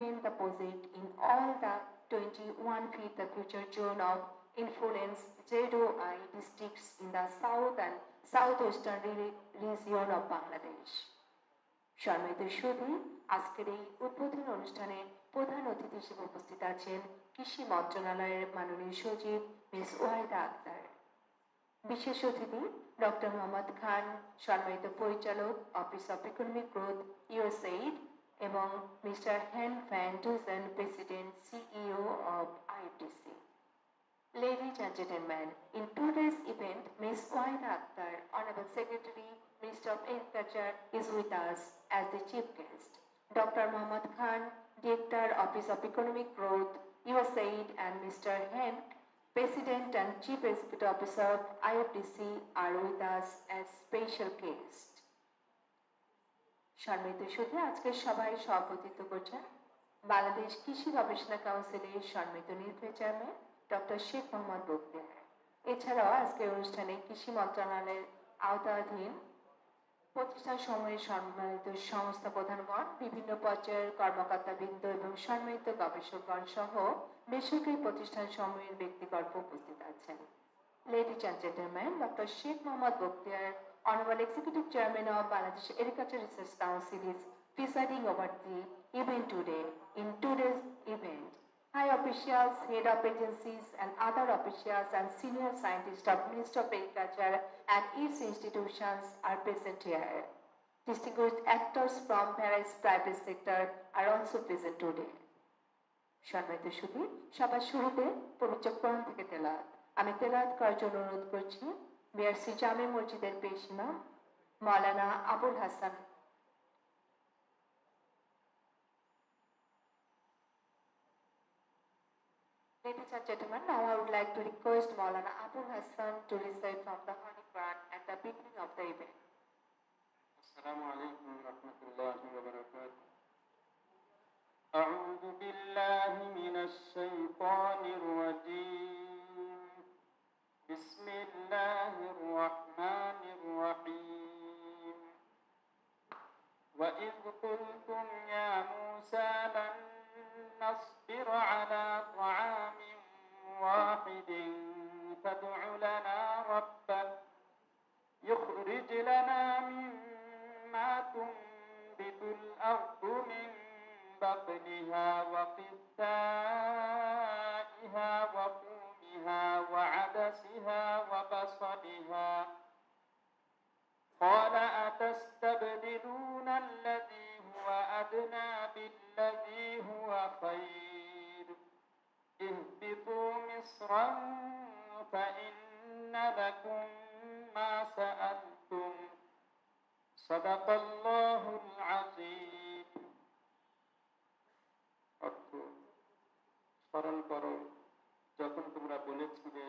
remain the posit in all the 21 feet the future zone of influence ZOI districts in the south and southwestern region of Bangladesh. সম্মানিত সুধী, আজকের এই উদ্বোধন অনুষ্ঠানে প্রধান অতিথি হিসেবে উপস্থিত আছেন কৃষি মন্ত্রণালয়ের মাননীয় সচিব মিস ওয়াহিদা আক্তার। বিশেষ অতিথি ডক্টর মোহাম্মদ খান, সম্মানিত পরিচালক office of economic growth USAID, এবং mister Hen Van Duzen, president CEO of IFDC. Ladies and gentlemen, in today's event, Ms. Wahida Akhtar, Honorable Secretary, Minister of Agriculture, is with us as the chief guest. Dr. Mohammad Khan, Director, Office of Economic Growth, USAID, and Mr. Hen, President and Chief Executive Officer of IFDC, are with us as special guests. সম্মানিত সুধী, আজকের সভায় সভাপতিত্ব করছেন বাংলাদেশ কৃষি গবেষণা কাউন্সিলের সম্মানিত নির্বাহী চেয়ারম্যান ডক্টর শেখ মোহাম্মদ বখতিয়ার। এছাড়াও আজকের অনুষ্ঠানে কৃষি মন্ত্রণালয়ের আওতাধীন প্রতিষ্ঠান সমূহের সম্মানিত সংস্থা প্রধানগণ, বিভিন্ন পর্যায়ের কর্মকর্তাবৃন্দ এবং সম্মানিত গবেষকগণ সহ বেসরকারি প্রতিষ্ঠান সমূহের ব্যক্তিগণ উপস্থিত আছেন। Ladies and gentlemen, Dr. Sheikh Mohammad Boktiar, Honorable Executive Chairman of Bangladesh Agriculture Research Council, is presiding over the event today. In today's event, high officials, head of agencies, and other officials and senior scientists of Ministry of Agriculture and its institutions are present here. Distinguished actors from various private sector are also present today. সম্মানিত সুধী, সবার শুরুতে পবিত্র কোরআন থেকে তেলাওয়াত। আমি তেলাওয়াত করার জন্য অনুরোধ করছি বিআরসি জামে মসজিদের পেশ ইমাম Maulana Abul Hasan. Ladies and gentlemen, now I would like to request Maulana Abul Hassan to recite from the Holy Quran at the beginning of the event. Assalamu alaikum wa rahmatullahi wa barakatuh. A'udhu billahi minash shaytanir rajim. Bismillahir rahmanir rahim. Wa idh qultum ya Musa lan نصبر على طعام واحد فادع لنا ربك يخرج لنا مما تنبت الأرض من بطنها وقثائها وفومها وعدسها وبصلها قال أتستبدلون الذي هو أدنى بالذي هو خير اهبطوا مصرا فإن لكم ما سألتم صدق الله العظيم. অর্থ, স্মরণ করো যখন তোমরা বলেছিলে,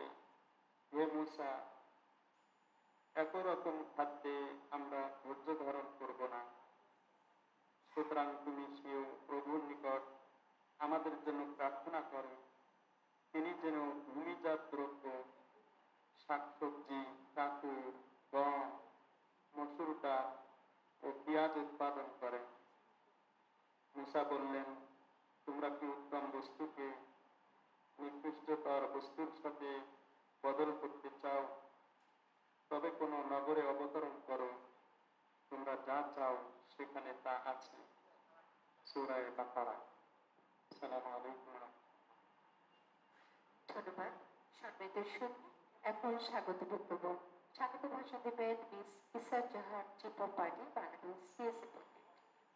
হে মূসা, এত রকম খাদ্যে আমরা ধৈর্য ধারণ করব না, সুতরাং তুমি সেও প্রভুর নিকট আমাদের জন্য প্রার্থনা করো, তিনি যেন ভূমিজাত দ্রব্য, শাকসবজি, কাকুর, গম, মসুর ডাল ও পেঁয়াজ উৎপাদন করেন। মূসা বললেন, তোমরা কি উত্তম বস্তুকে নিকৃষ্টতর বস্তুর সাথে বদল করতে চাও? তবে কোনো নগরে অবতরণ করো, তোমরা যা চাও সেখানে তা আছে। সূরা বাকারা। আসসালামু আলাইকুম। ধন্যবাদ। সম্মানিত সুধী, এখন স্বাগত বক্তব্য, স্বাগত ভাষণ দেবেন miss Isar Jahan, chief of party, Bangladesh CSA.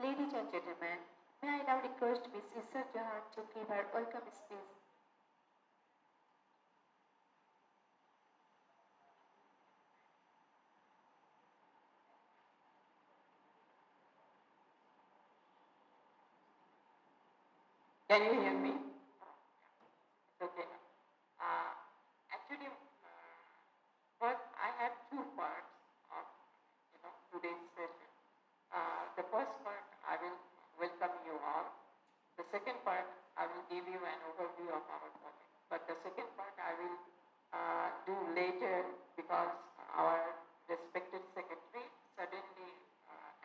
Ladies and gentlemen, may I now request Miss Isar Jahan to give her welcome speech. Can you hear me? Okay. Actually, first I have two parts of today's session. The first part I will welcome you all. The second part I will give you an overview of our project. But the second part I will do later because our respected secretary suddenly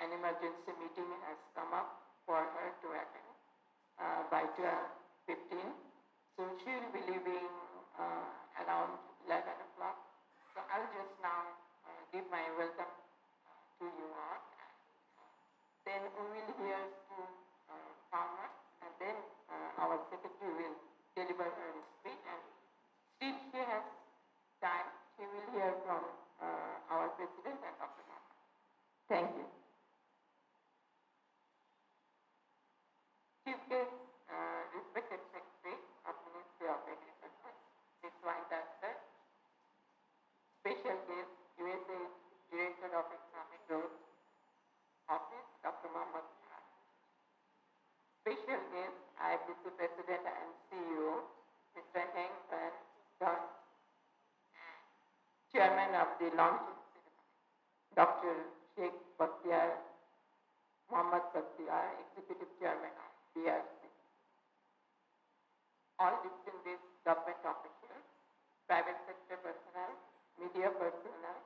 an emergency meeting has come up for her to attend. by 12:15. So she will be leaving around 11 o'clock. So I'll just now give my welcome to you all. Then we will hear two farmers, and then our secretary will deliver her speech. And still she has time, she will hear from our president and Dr. Mama. Thank you. Chief guest, respected secretary of Ministry of Agriculture, Ms. Wanda sir, special guest, USAID Director of Economic Growth Office, Dr. Muhammad. Special guest, IFDC President and CEO, Mr. Heng Van Don, Chairman of the launching ceremony, Dr. Sheikh Bakhtiar Muhammad Bakhtiar, Executive Chairman of BRC. All distinguished government officials, private sector personnel, media personnel,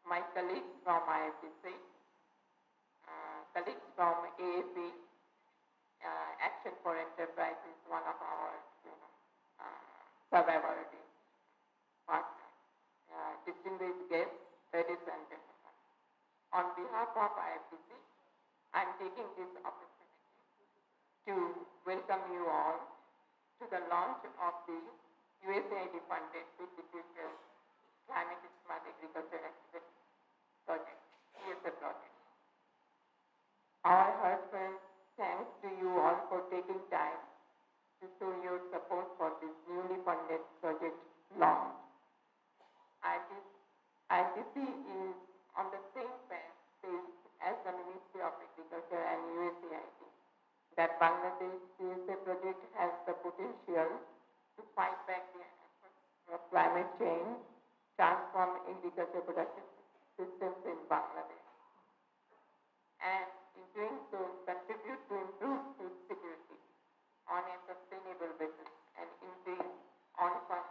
my colleagues from IFDC, colleagues from AAP, Action for Enterprise is one of our survivor partners. Distinguished guests, ladies and gentlemen. On behalf of IFDC, I am taking this opportunity to welcome you all to the launch of the USAID funded Feed the Future Climate Smart Agriculture Activity Project, CSA project. Our heartfelt thanks to you all for taking time to show your support for this newly funded project launch. IFDC is on the same page as the Ministry of Agriculture and USAID that Bangladesh CSA project has the potential to fight back the efforts of climate change, transform agriculture production systems in Bangladesh, and in doing so contribute to improve food security on a sustainable basis and increase on-farm.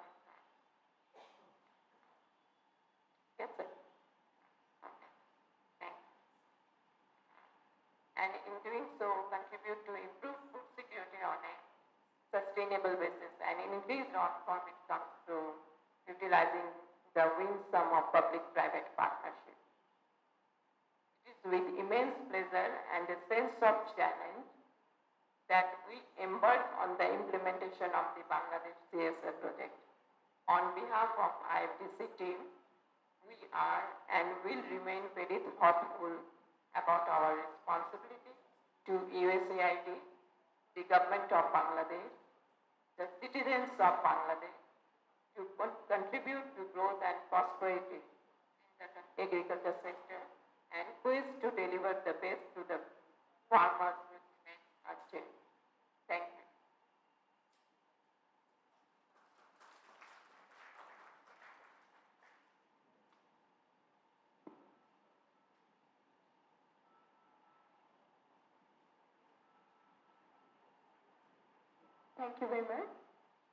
Yes, sir. Okay. Thanks. And in doing so, contribute to improve food security on a sustainable basis and increase on-farm when it comes to utilizing the winsome of public-private partnership. It is with immense pleasure and a sense of challenge that we embark on the implementation of the Bangladesh CSA project. On behalf of IFDC team, we are and will remain very thoughtful about our responsibility to USAID, the government of Bangladesh, the citizens of Bangladesh, to contribute to growth and prosperity in the agriculture sector and quest to deliver the best to the farmers with remain unchanged. Thank you. Thank you very much.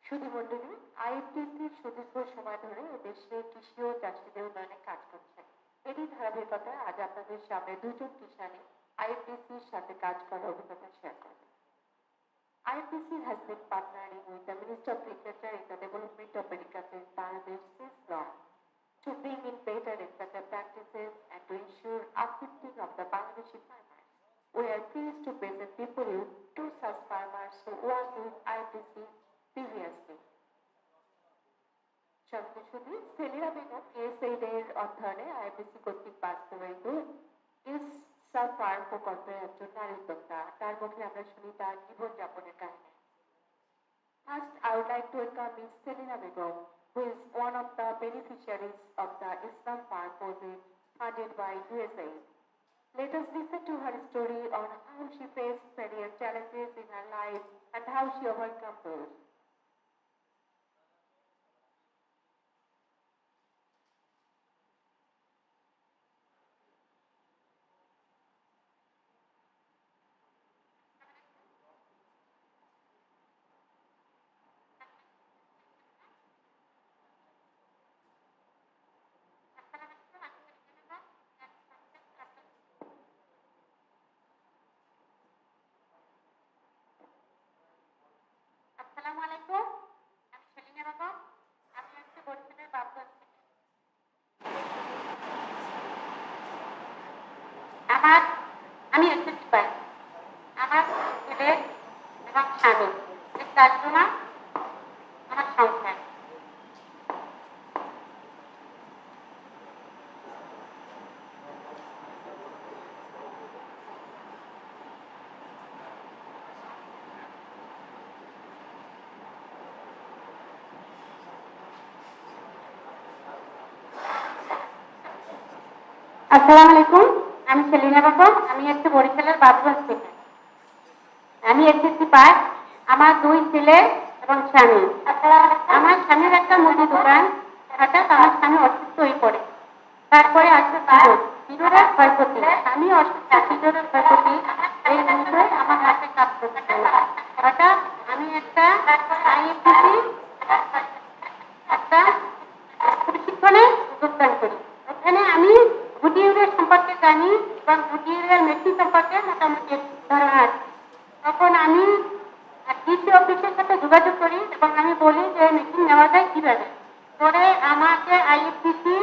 সুধীমণ্ডলী, আইএফডিসির সুদীর্ঘ সময় ধরে দেশে কৃষি ও চাষিদের উন্নয়নে কাজ করছে। এরই ধারাবাহিকতায় আজ আপনাদের সামনে দুজন কিষানি আইএফডিসির সাথে কাজ করার অভিজ্ঞতা শেয়ার করবে। IFDC has been partnering with the Ministry of Agriculture in the development of agriculture in Bangladesh since long to bring in better agriculture practices and to ensure uplifting of the Bangladeshi farmers. We are pleased to present before you two such farmers who worked with IFDC previously. সম্প্রতি Selina Begum USAID এর অধ্যয়নে IFDC কর্তৃক বাস্তবায়িত ইলসা farm প্রকল্পের একজন নারী উদ্যোক্তা। তার মুখে আমরা শুনি তার জীবনযাপনের কাহিনী। First, I would like to welcome Ms. Selina Begum, who is one of the beneficiaries of the Islam Farm project funded by USAID. Let us listen to her story on how she faced various challenges in her life and how she overcome those. আমি SSC পাই, আমার ছেলে এবং স্বামী, এই চারজন আমার সংসার। আসসালামু আলাইকুম, আমি সেলিনা বেগম, আমি একটি বরিশালের বাবুগঞ্জ থেকে। আমি এসএসসি পাস, আমার 2 ছেলে এবং স্বামী। আমার স্বামীর একটা মুদি দোকান, হঠাৎ আমার স্বামী অসুস্থ হয়ে পড়ে। তারপরে আসছে বিরোধের ক্ষয়ক্ষতি, আমি অসুস্থ, বিরোধের ক্ষয়ক্ষতি, এই বিষয়ে আমার হাতে কাজ করতে হয়। হঠাৎ আমি একটা আইএফসি একটা প্রশিক্ষণে যোগদান করি। ওখানে আমি গুটি ইউরিয়া সম্পর্কে জানি এবং গুটি ইউরিয়ার মেশিন সম্পর্কে মোটামুটি ধারণা আছে। তখন আমি কৃষি অফিসের সাথে যোগাযোগ করি এবং আমি বলি যে মেশিন নেওয়া যায় কিভাবে। পরে আমাকে আইএফসিসি,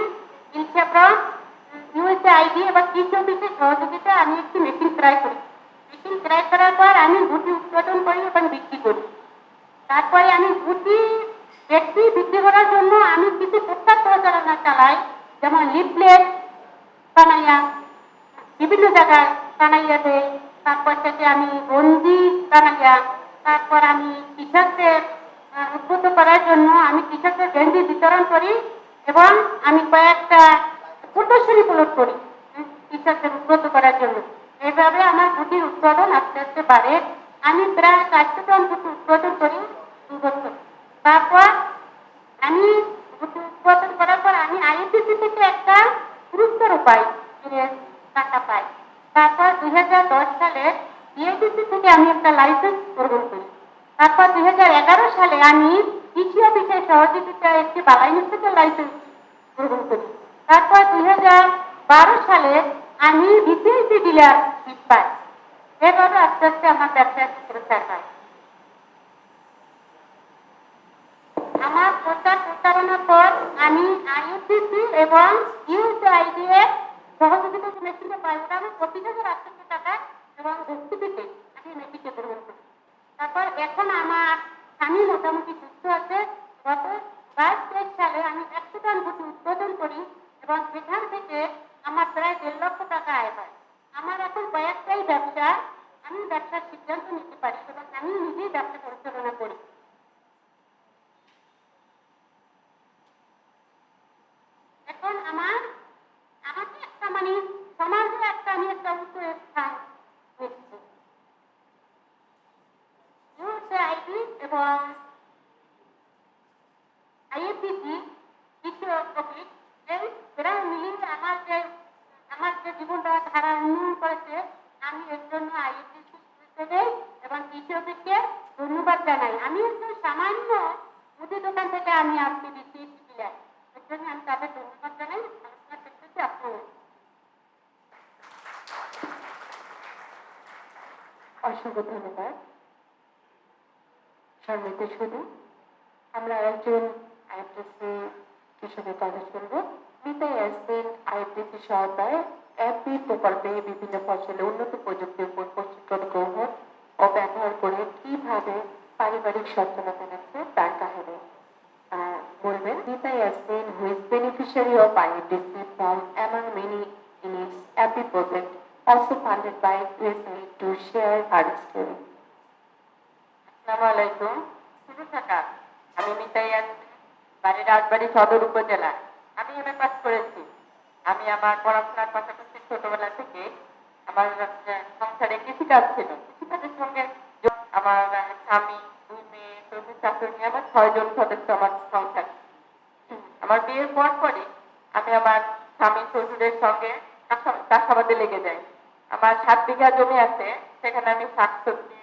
ইনসেপ্রন, USAID এবং কৃষি অফিসের সহযোগিতায় আমি একটি মেশিন ক্রয় করি। মেশিন ক্রয় করার পর আমি গুটি উৎপাদন করি এবং বিক্রি করি। তারপরে আমি গুটি বিক্রি করার জন্য আমি কিছু প্রচার প্রচারণা চালাই, যেমন লিফলেট বানাইয়া বিভিন্ন জায়গায় বানাইয়া দেয়। তারপর থেকে আমি বন্দি বানাইয়া, তারপর আমি কৃষকদের উদ্বুদ্ধ করার জন্য আমি কৃষকদের গেঞ্জি বিতরণ করি এবং আমি কয়েকটা প্রদর্শনী প্রলোড করি কৃষকদের উদ্বুদ্ধ করার জন্য। এইভাবে আমার গুটির উৎপাদন আস্তে আস্তে বাড়ে। আমি প্রায় 400 টন গুটি উৎপাদন করি 2 বছর। তারপর আমি গুটি উৎপাদন করার পর আমি আইএফসি থেকে একটা পুরস্কার পাই, টাকা পাই। তারপর 2010 সালে বিএডিসি থেকে আমি একটা লাইসেন্স গ্রহণ করি। তারপর 2011 সালে আমি কৃষি অফিসের সহযোগিতায় একটি বালাই মিশ্রিত লাইসেন্স গ্রহণ করি। তারপর 2012 সালে আমি বিসিআইসি ডিলারশিপ পাই। এভাবে আস্তে আস্তে আমার ব্যবসায় প্রচার হয়। আমার প্রচার প্রচারণার পর আমি আইএফসি এবং USAID এর সহযোগিতা মেশিনে পাই। ওটা আমি 25,800 টাকা এবং ভর্তিতে আমি মেশিনকে গ্রহণ করি। তারপর এখন আমার স্বামী মোটামুটি সুস্থ আছে। গত 22-23 সালে আমি 100 টন গুটি উৎপাদন করি এবং সেখান থেকে আমার প্রায় 1.5 লক্ষ টাকা আয় হয়। আমার এখন কয়েকটাই ব্যবসা, আমি ব্যবসার সিদ্ধান্ত নিতে পারি এবং আমি নিজেই ব্যবসা পরিচালনা করি। এখন আমাকে একটা সমাজে আমি একটা উচ্চ স্থান নিচ্ছি। USAID এবং আইএফসি কৃষি অফিস এই প্রায় মিলিয়ে আমার যে জীবনটা ধারা উন্নয়ন করেছে, আমি এর জন্য আইএফসি এবং কৃষি অফিসকে ধন্যবাদ জানাই। আমি একটু সামান্য মুদি দোকান থেকে আমি আসছি বিসিএসি ডিলার, এর জন্য আমি তাদের ধন্যবাদ জানাই। আলোচনা করতেছি আপনার। অসংখ্য ধন্যবাদ। সম্মানিত শুধু আমরা একজন আইএফসি কৃষকের কথা শুনব। মিতা ইয়াসমিন আইএফসি সহায়তায় অ্যাপি প্রকল্পে বিভিন্ন ফসলে উন্নত প্রযুক্তির উপর প্রশিক্ষণ গ্রহণ ও ব্যবহার করে কিভাবে পারিবারিক সচ্ছলতা নিচ্ছে তার কাহিনী বলবেন Mita Yasmin, who is beneficiary of IFDC from among many in its API project, also funded by USAID, to share her story. আসসালামু আলাইকুম, শুভ সকাল। আমি মিতা ইয়াসমিন, বাড়ি রাজবাড়ী সদর উপজেলা। আমি এমএ পাস করেছি। আমি আমার পড়াশোনার পাশাপাশি ছোটবেলা থেকে আমার সংসারে কৃষিকাজ ছিল। কৃষিকাজের সঙ্গে আমার স্বামী, 2 মেয়ে, শ্বশুর শাশুড়ি, আমার 6 জন সদস্য আমার সংসার। আমার বিয়ের পরই আমি আমার স্বামী শ্বশুরের সঙ্গে চাষাবাদে লেগে যাই। আমার 7 বিঘা জমি আছে, সেখানে আমি শাকসবজি,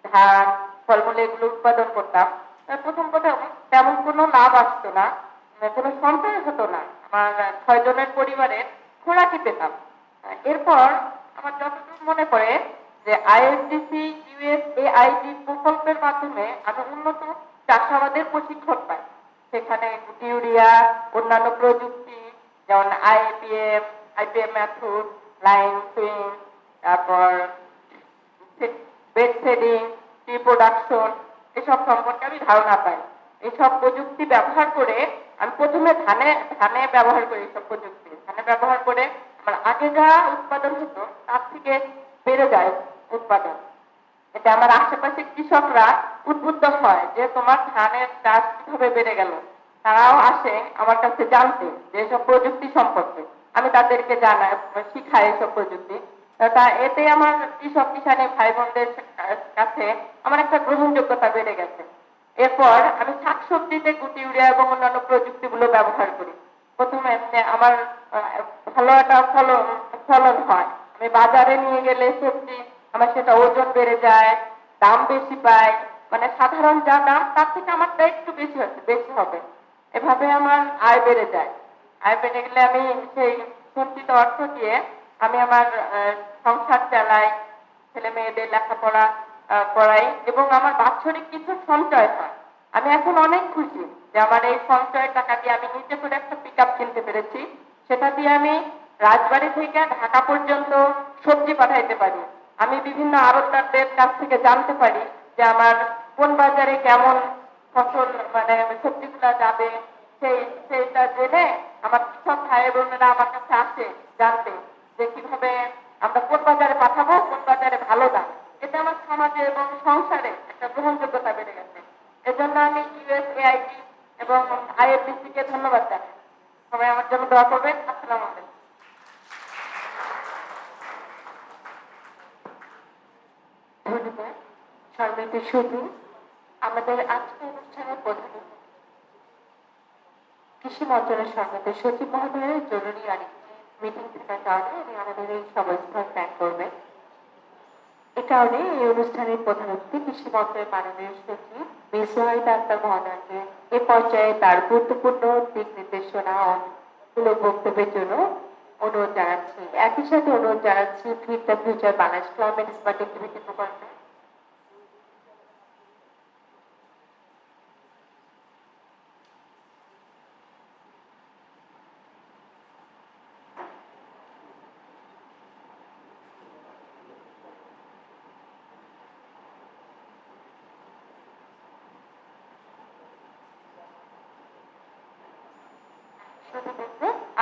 ধান, ফলমূল এগুলো উৎপাদন করতাম। প্রথম তেমন কোনো লাভ আসতো না, কোনো সঞ্চয় হতো না। আমার 6 জনের পরিবারের খোরাকি পেতাম। এরপর আমার যতটুকু মনে পড়ে যে আইএফডিসি USAID প্রকল্পের মাধ্যমে আমি উন্নত চাষাবাদের প্রশিক্ষণ পাই। সেখানে ইউরিয়া, অন্যান্য প্রযুক্তি যেমন IPM method, line swing, production এসব সম্পর্কে আমি ধারণা পাই। এইসব প্রযুক্তি ব্যবহার করে আমি প্রথমে ধানে ব্যবহার করি এইসব প্রযুক্তি। ধানে ব্যবহার করে আমার আগে যা উৎপাদন হতো তার থেকে বেড়ে যায় উৎপাদন। এটা আমার আশেপাশে কৃষকরা উদ্বুদ্ধ হয় যে তোমার ধানের চাষ কিভাবে বেড়ে গেল। তারাও আসে আমার কাছে জানতে যে এসব প্রযুক্তি সম্পর্কে। আমি তাদেরকে জানাই, শিখাই এসব প্রযুক্তি। তা এতে আমার কৃষক কিষানী ভাই বোনদের কাছে আমার একটা গ্রহণযোগ্যতা বেড়ে গেছে। এরপর আমি শাকসবজিতে গুটি ইউরিয়া এবং অন্যান্য প্রযুক্তিগুলো ব্যবহার করি। প্রথমে আমার ভালো একটা ফলন হয়। আমি বাজারে নিয়ে গেলে সবজি আমার সেটা ওজন বেড়ে যায়, দাম বেশি পাই, মানে সাধারণ যা দাম তার থেকে আমারটা একটু বেশি হবে। এভাবে আমার আয় বেড়ে যায়। আয় বেড়ে গেলে আমি সেই সঞ্চিত অর্থ দিয়ে আমি আমার সংসার চালাই, ছেলে মেয়েদের লেখাপড়া করাই এবং আমার বাৎসরিক কিছু সঞ্চয় হয়। আমি এখন অনেক খুশি যে আমার এই সঞ্চয়ের টাকা দিয়ে আমি নিজে করে একটা পিকআপ কিনতে পেরেছি। সেটা দিয়ে আমি রাজবাড়ী থেকে ঢাকা পর্যন্ত সবজি পাঠাইতে পারি। আমি বিভিন্ন আড়তদারদের কাছ থেকে জানতে পারি যে আমার কোন বাজারে কেমন ফসল মানে সবজিগুলা যাবে, সেইটা জেনে আমার কৃষক ভাই বোনেরা আমার কাছে আসে জানতে যে কিভাবে আমরা কোন বাজারে পাঠাবো, কোন বাজারে ভালো দাম। এটা আমার সমাজে এবং সংসারে একটা গ্রহণযোগ্যতা বেড়ে গেছে। এজন্য আমি USAID এবং IFDC কে ধন্যবাদ জানাই। সবাই আমার জন্য দোয়া করবেন। আসসালামু আলাইকুম। ধন্যবাদ সম্মানিত সুধী। আমাদের আজকের অনুষ্ঠানের প্রধান কৃষি মন্ত্রণালয়ের সম্মানিত সচিব মহোদয়ের জরুরি আরেকটি মিটিং থাকার কারণে উনি আমাদের এই সভাস্থল ত্যাগ করবেন। এ কারণে এই অনুষ্ঠানের প্রধান অতিথি কৃষি মন্ত্রণালয়ের মাননীয় সচিব মিস ওয়াহিদা আক্তার মহোদয়কে এ পর্যায়ে তার গুরুত্বপূর্ণ দিক নির্দেশনা মূলক বক্তব্যের জন্য অনুরোধ জানাচ্ছি। একই সাথে অনুরোধ জানাচ্ছি fit the future Bangladesh climate smart activity প্রকল্পে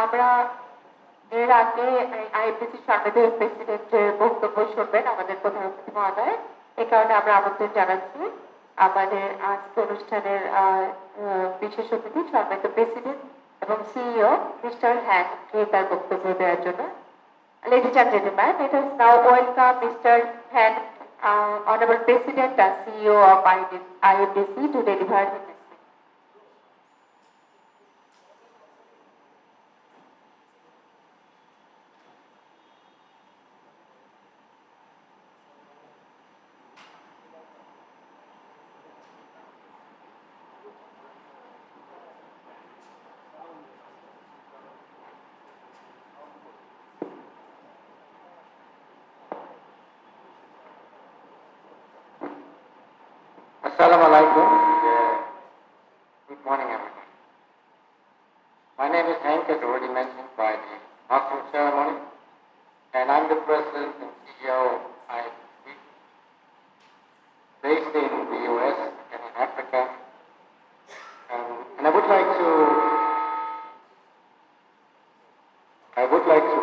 আমরা এর আগে IFDC সম্মেলনের প্রেসিডেন্টের বক্তব্য শুনবেন আমাদের প্রধান অতিথি মহোদয়। এ কারণে আমরা আমন্ত্রণ জানাচ্ছি আমাদের আজকে অনুষ্ঠানের বিশেষ অতিথি সম্মানিত প্রেসিডেন্ট এবং CEO মিস্টার হ্যানকে তার বক্তব্য দেওয়ার জন্য। Ladies and gentlemen, let us now welcome Mr. Han, Honorable President and CEO of IFDC to deliver his speech. Assalamu alaikum. Good morning, everyone. My name is Hank, as already mentioned by the master of ceremony, and I'm the president and CEO of IFDC, based in the US and in Africa. And I would like to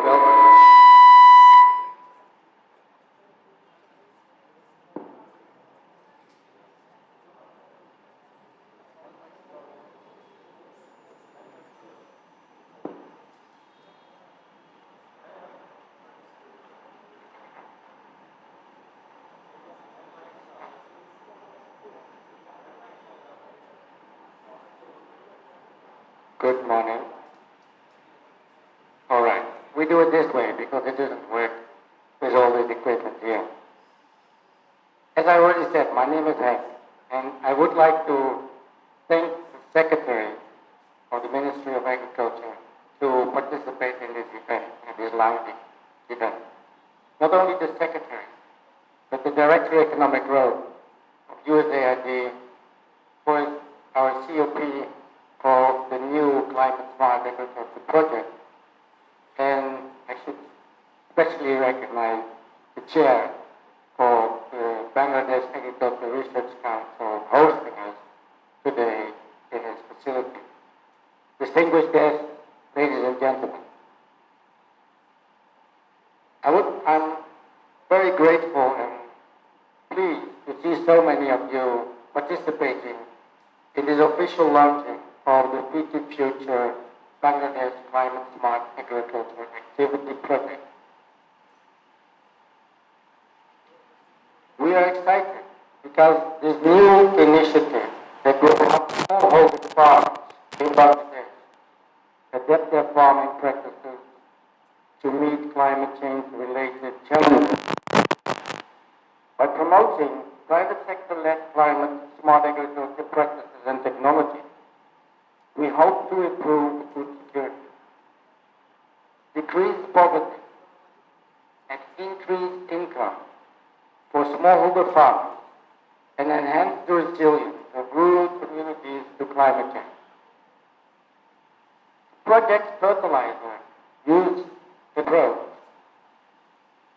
welcome. Good morning. All right, we do it this way because it doesn't work with all this equipment here. As I already said, my name is Hank, and I would like to thank the Secretary of the Ministry of Agriculture to participate in this event, in this lively event. Not only the Secretary, but the Director of Economic Growth of USAID for our COP for the new Climate Smart Agriculture Project. And I should especially recognize the chair for the Bangladesh Agricultural Research Council hosting us today in its facility. Distinguished guests, ladies and gentlemen, I'm very grateful and pleased to see so many of you participating in this official launching of the Feed the Future Bangladesh Climate Smart Agriculture Activity Project. We are excited because this new initiative that will help smallholder farmers in Bangladesh adapt their farming practices to meet climate change-related challenges. By promoting private sector-led climate smart agriculture practices and technology, we hope to improve food security, decrease poverty, and increase income for smallholder farmers, and enhance the resilience of rural communities to climate change. Project Fertilizer Use approach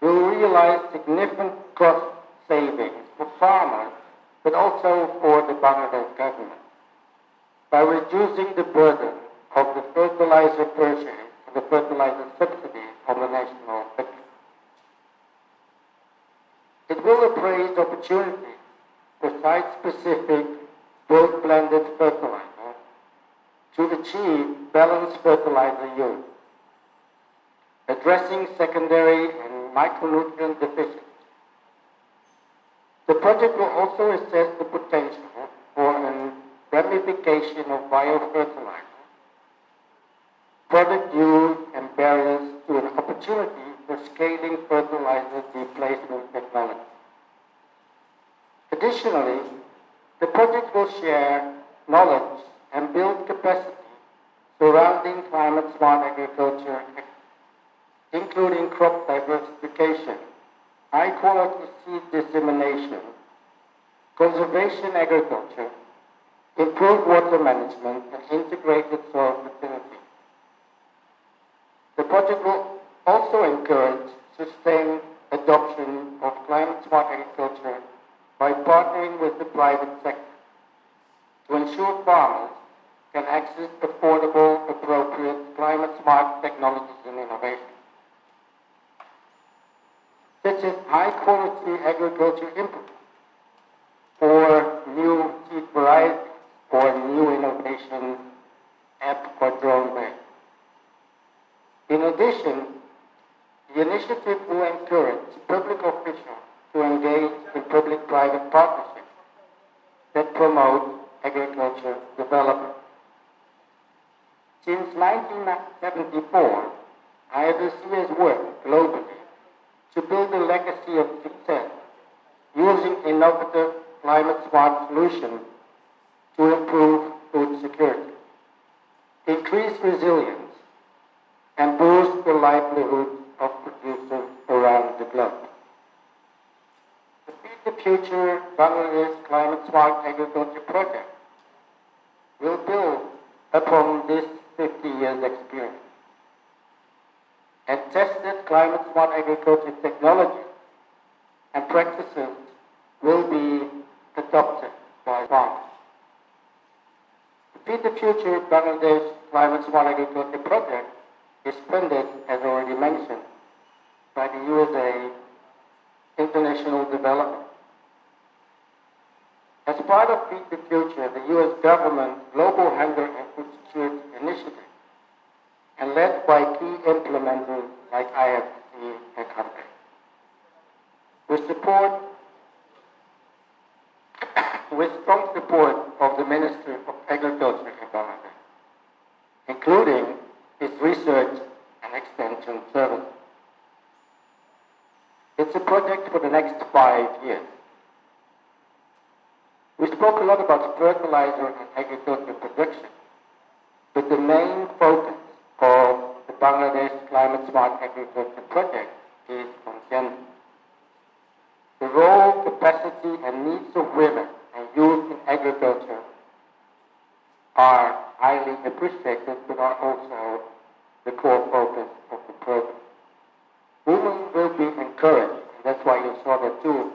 will realize significant cost savings for farmers, but also for the Bangladesh government by reducing the burden of the fertilizer purchase and the fertilizer subsidies on the national budget. It will appraise opportunities for site-specific bulk-blended fertilizer to achieve balanced fertilizer use, addressing secondary and micronutrient deficiencies. The project will also assess the potential for a ramification of biofertilizer, product use, and barriers to an opportunity for scaling fertilizer replacement technology. Additionally, the project will share knowledge and build capacity surrounding climate smart agriculture, including crop diversification, high-quality seed dissemination, conservation agriculture, improved water management, and integrated soil fertility. The project will also encourage sustained adoption of climate smart agriculture by partnering with the private sector to ensure farmers can access affordable, appropriate, climate smart technologies and innovation, such as high-quality agriculture inputs or new seed varieties or new innovation app or drone-based. In addition, the initiative will encourage public officials to engage in public-private partnerships that promote agriculture development. Since 1974, IFSC has worked globally to build a legacy of success using innovative climate-smart solutions to improve food security, increase resilience, and boost the livelihoods of producers around the globe. The Feed the Future Bangladesh Climate Smart Agriculture Project will build upon this 50 years experience and tested climate smart agriculture technology and practices will be adopted by farmers. The Feed the Future Bangladesh Climate Smart Agriculture Project is funded, as already mentioned, by the USAID International Development. As part of Feed the Future, the U.S. government Global Hunger and Food Security Initiative, and led by key implementers like IFC and others, with strong support of the Ministry of Agriculture in Bangladesh, including its research and extension service. It's a project for the next 5 years. We spoke a lot about fertilizer and agriculture production, but the main focus of the Bangladesh Climate Smart Agriculture Project is on gender. The role, capacity, and needs of women and youth in agriculture are highly appreciated, but are also the core focus of the program. Women will be encouraged, and that's why you saw the two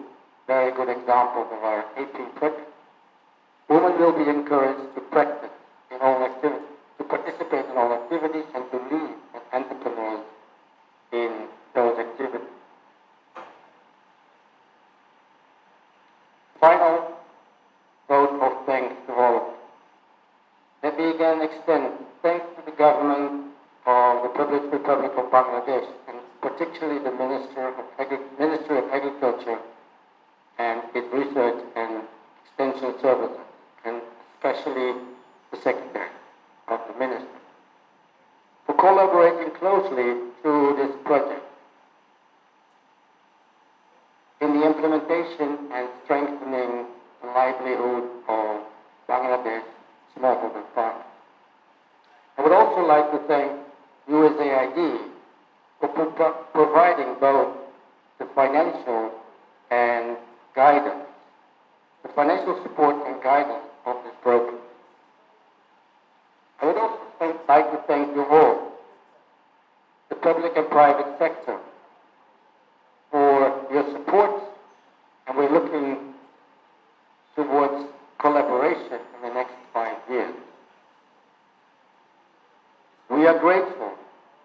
very good examples of our AP project, women will be encouraged to practice in all activities, to participate in all activities and to lead as entrepreneurs in those activities. Final vote of thanks to all of you. Let me again extend thanks to the government of the People's Republic of Bangladesh, and particularly the Ministry of Agriculture and its Research and Extension Services, and especially the Secretary of the Ministry, for collaborating closely through this project in the implementation and strengthening the livelihood of Bangladesh smallholder farmers. I would also like to thank USAID for providing both the financial and guidance, the financial support and guidance of this program. I would also like to thank you all, the public and private sector, for your support, and we're looking towards collaboration in the next 5 years. We are grateful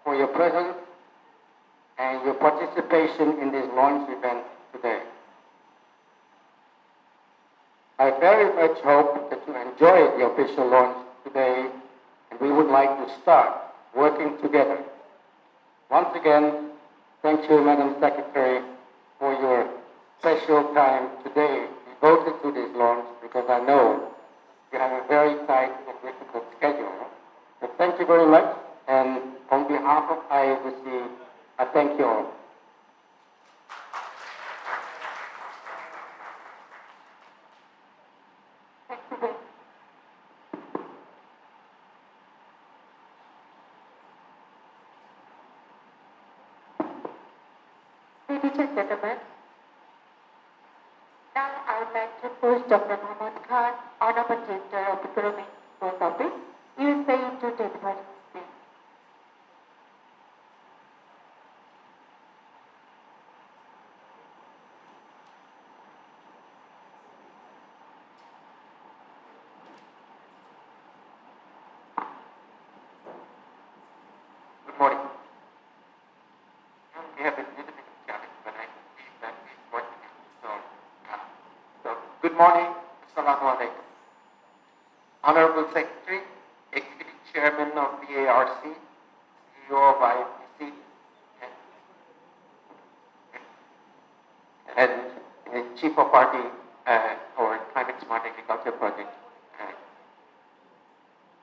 for your presence and your participation in this launch event today. I very much hope that you enjoyed the official launch today, and we would like to start working together. Once again, thank you, Madam Secretary, for your special time today devoted to this launch, because I know you have a very tight and difficult schedule. So thank you very much, and on behalf of IABC, I thank you all. Thank you very much. Ladies and gentlemen, now I would like to push Dr. Mohammad Khan, Honorable Director of Economic Growth Office, USAID, to deliver his speech. Good morning. We have a little bit of challenge, but I believe that it's working. So good morning. Assalamu alaikum. Honorable Secretary, Executive Chairman of BARC, CEO of IFDC, and Chief of Party for Climate Smart Agriculture Project.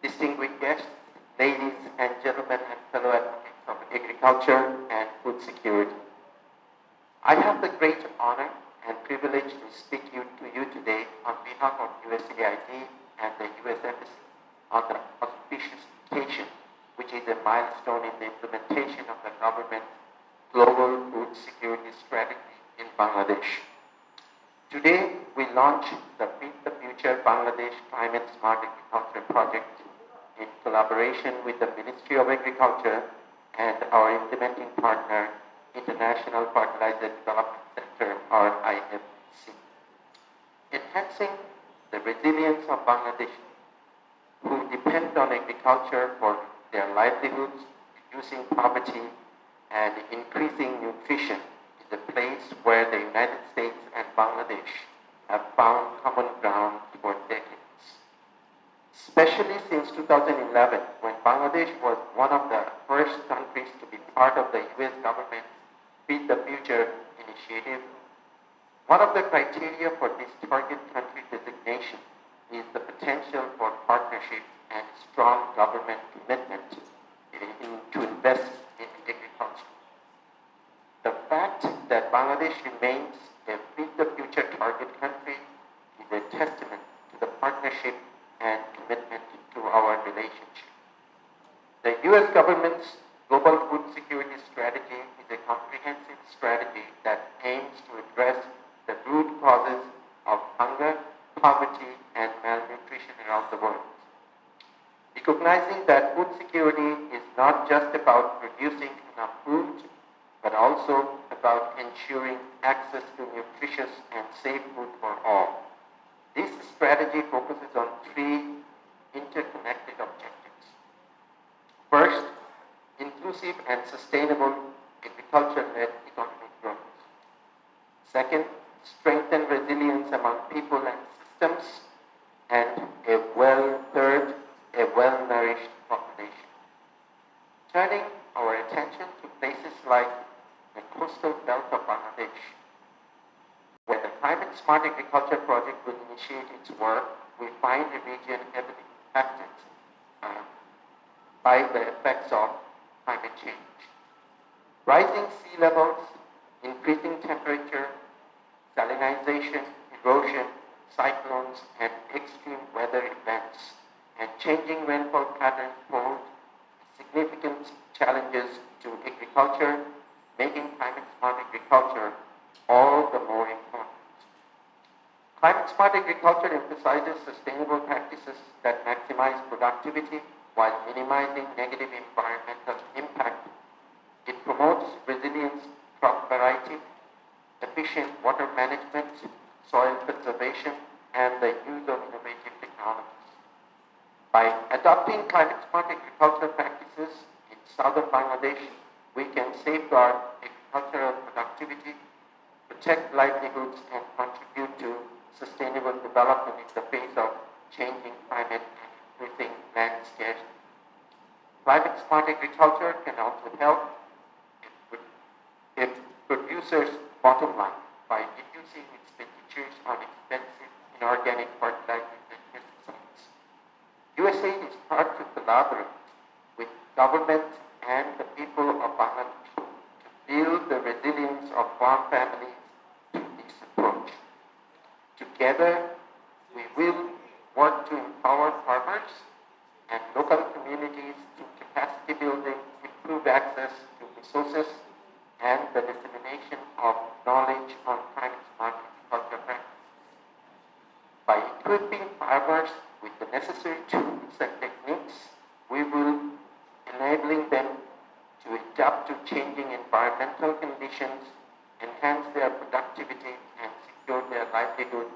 Distinguished guests, ladies and gentlemen, and fellow advocates of agriculture and food security. I have the great honor and privilege to speak to you today on behalf of USAID and the US Embassy on the auspicious occasion, which is a milestone in the implementation of the government's global food security strategy in Bangladesh. Today, we launch the Feed the Future Bangladesh Climate Smart Agriculture Project in collaboration with the Ministry of Agriculture and our implementing partner, International Fertilizer Development Center, or IFC. Enhancing the resilience of Bangladesh, who depend on agriculture for their livelihoods, reducing poverty, and increasing nutrition is a place where the United States and Bangladesh have found common ground for decades. Especially since 2011, when Bangladesh was one of the first countries to be part of the US government's Feed the Future initiative. One of the criteria for this target country designation is the potential for partnership and strong government commitment to invest in agriculture. The fact that Bangladesh remains a Feed the Future target country is a testament to the partnership and commitment to our relationship. The U.S. government's Global Food Security Strategy is a comprehensive strategy that aims to address the root causes of hunger, poverty, and malnutrition around the world. Recognizing that food security is not just about producing enough food, but also about ensuring access to nutritious and safe food for all. This strategy focuses on three interconnected objectives. First, inclusive and sustainable agriculture-led economic growth. Second, strengthen resilience among people and systems. And third, a well-nourished population. Turning our attention to places like the coastal belt of Bangladesh, where the Climate Smart Agriculture Project will initiate its work, we find the region heavily impacted by the effects of climate change. Rising sea levels, increasing temperature, salinization, erosion, cyclones, and extreme weather events, and changing rainfall patterns pose significant challenges to agriculture, making climate-smart agriculture all the more important. Climate-smart agriculture emphasizes sustainable practices that maximize productivity while minimizing negative environmental impact. It promotes resilient crop variety, efficient water management, soil conservation, and the use of innovative technologies. By adopting climate-smart agricultural practices in southern Bangladesh, we can safeguard agricultural productivity, protect livelihoods, and contribute to sustainable development in the face of changing climate and increasing land scarcity. Climate-smart agriculture can also help if producers' bottom line by reducing expenditures on expensive inorganic fertilizers and pesticides. USAID is proud to collaborate with government and the people of Bangladesh to build the resilience of farm families through this approach. Together, we will work to empower farmers and local communities through capacity building, improve access to resources, and the dissemination of knowledge on climate-smart agriculture practices. By equipping farmers with the necessary tools and techniques, we will enabling them to adapt to changing environmental conditions, enhance their productivity, and secure their livelihood.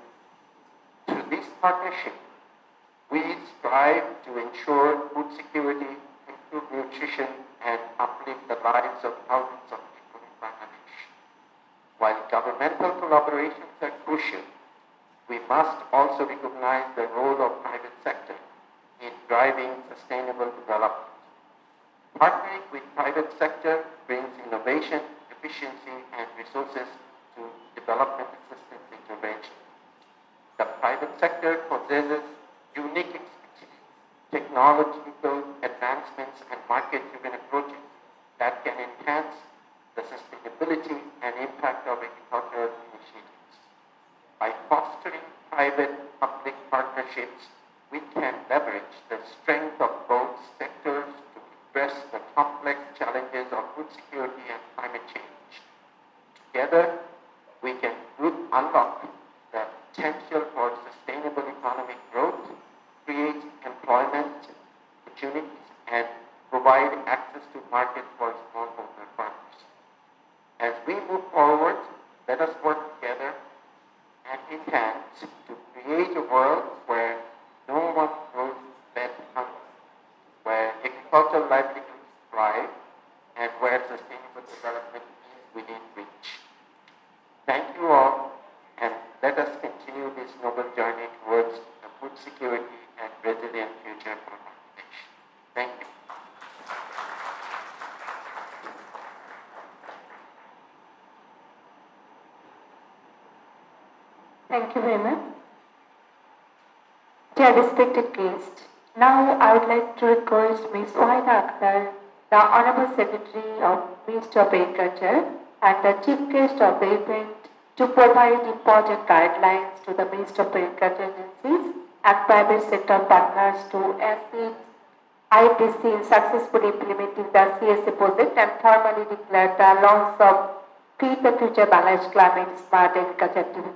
Through this partnership, we strive to ensure food security, improve nutrition, and uplift the lives of thousands of people in Bangladesh. While governmental collaborations are crucial, we must also recognize the role of private sector in driving sustainable development. Partnering with private sector brings innovation, efficiency, and resources to development assistance intervention. The private sector possesses unique expertise, technological advancements, and market-driven approaches that can enhance the sustainability and impact of agricultural initiatives. By fostering private-public partnerships, we can leverage the strength of both sectors to address the complex challenges of food security and climate change. Together, we can unlock the potential for sustainable economic growth, create employment opportunities, and provide access to markets for smallholder farmers. As we move forward, let us work together hand in hand to create a world where no one goes fed hungry, where agricultural livelihoods thrive, and where sustainable development is within reach. Thank you all, and let us continue this noble journey towards a food security and resilient future for Bangladesh. Thank you. Thank you very much. Dear respected guests, now I would like to request Ms. Wahida Akhtar, the Honorable Secretary of Ministry of Agriculture and the Chief Guest of the event, to provide important guidelines to the Ministry of Agriculture agencies and private sector partners to assist IDC in successfully implementing the CSA project and formally declare the launch of Feed the Future Bangladesh Climate Smart Agriculture activity.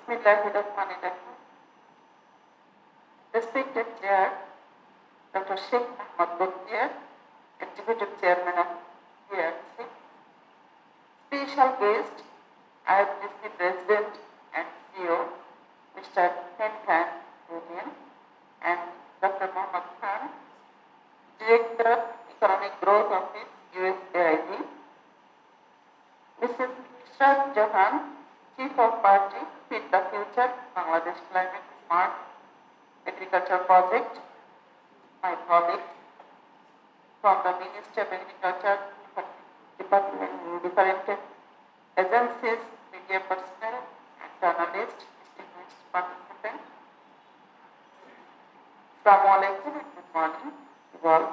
Bismillahirrahmanirrahim. Respected Chair, Dr. Sheikh Mohammed Boktiar, Executive Chairman of USAID. Special guest, IFDC President and CEO, Mr. Henkan Union, and Dr. Mohammed Khan, Director, Economic Growth Office, USAID. Mrs. Ishraq Jahan, Chief of Party, Feed the Future, Bangladesh Climate Smart Agriculture Project, my colleagues from the Ministry of Agriculture Department, different agencies, media personnel, and journalists, distinguished participants. Assalamu alaikum and good morning to all.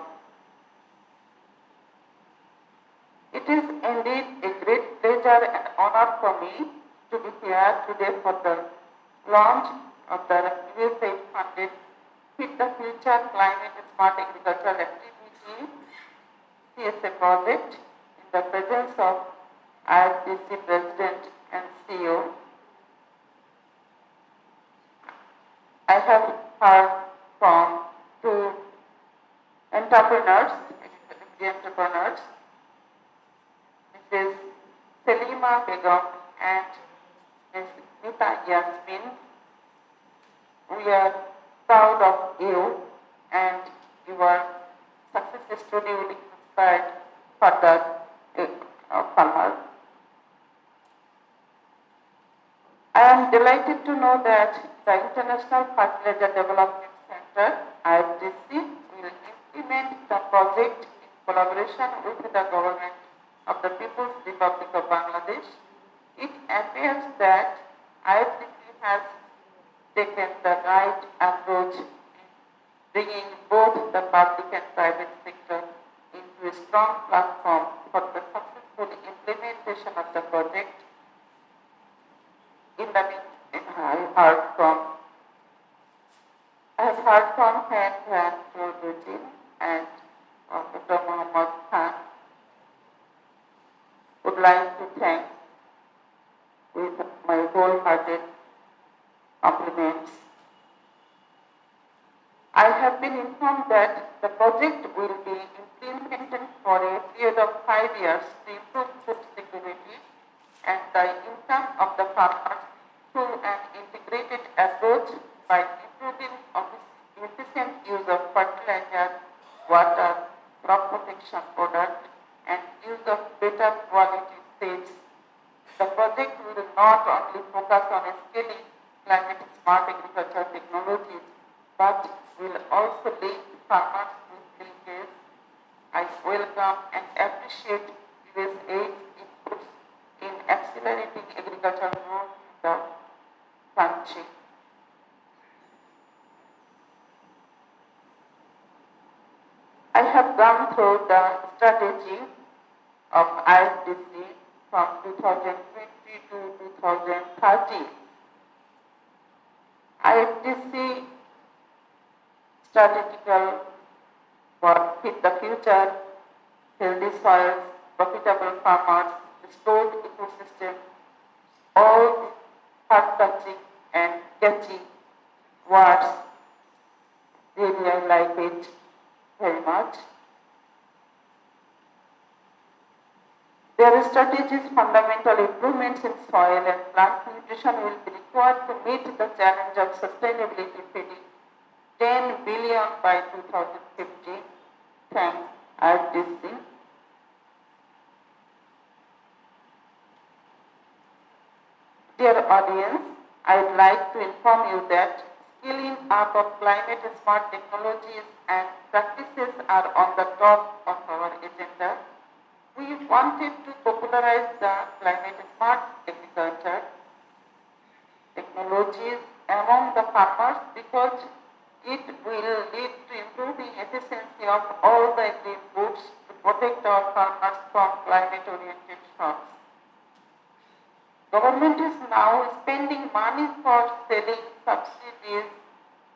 It is indeed a great pleasure and honor for me to be here today for the launch of the USAID funded Fit the Future Climate Smart Agricultural Activity CSA project in the presence of IFDC President and CEO. I have heard from two entrepreneurs, Mrs. Selima Begum and Ms. Nita Yasmin. We are proud of you, and your success story will inspire further farmers. I am delighted to know that the International Fertilizer Development Center, IFDC, will implement the project in collaboration with the government of the People's Republic of Bangladesh. It appears that IFDC has taken the right approach in bringing both the public and private sector into a strong platform for the successful implementation of the project. I have heard from Henkan Union and Dr. Mohammed Khan. Would like to thank with my wholehearted compliments. I have been informed that the project will be implemented for a period of 5 years to improve food security and the income of the farmers through an integrated approach by improving efficient use of fertilizer, water, crop protection product, and use of better quality seeds. The project will not only focus on scaling climate smart agriculture technologies, but will also link farmers with villages. I welcome and appreciate USAID's inputs in accelerating agricultural growth in the country. I have gone through the strategy of IFDC from 2020 to 2030. IFDC strategical for Fit the Future, healthy soils, profitable farmers, restored ecosystem, all heart-touching and catchy words. Really, I like it very much. Their strategies, fundamental improvements in soil and plant nutrition will be required to meet the challenge of sustainability feeding 10 billion by 2050. Thanks, IFDC. Dear audience, I would like to inform you that scaling up of climate smart technologies and practices are on the top of our agenda. We wanted to popularize the climate smart agriculture technologies among the farmers because it will lead to improving efficiency of all the agri inputs to protect our farmers from climate-oriented shocks. Government is now spending money for selling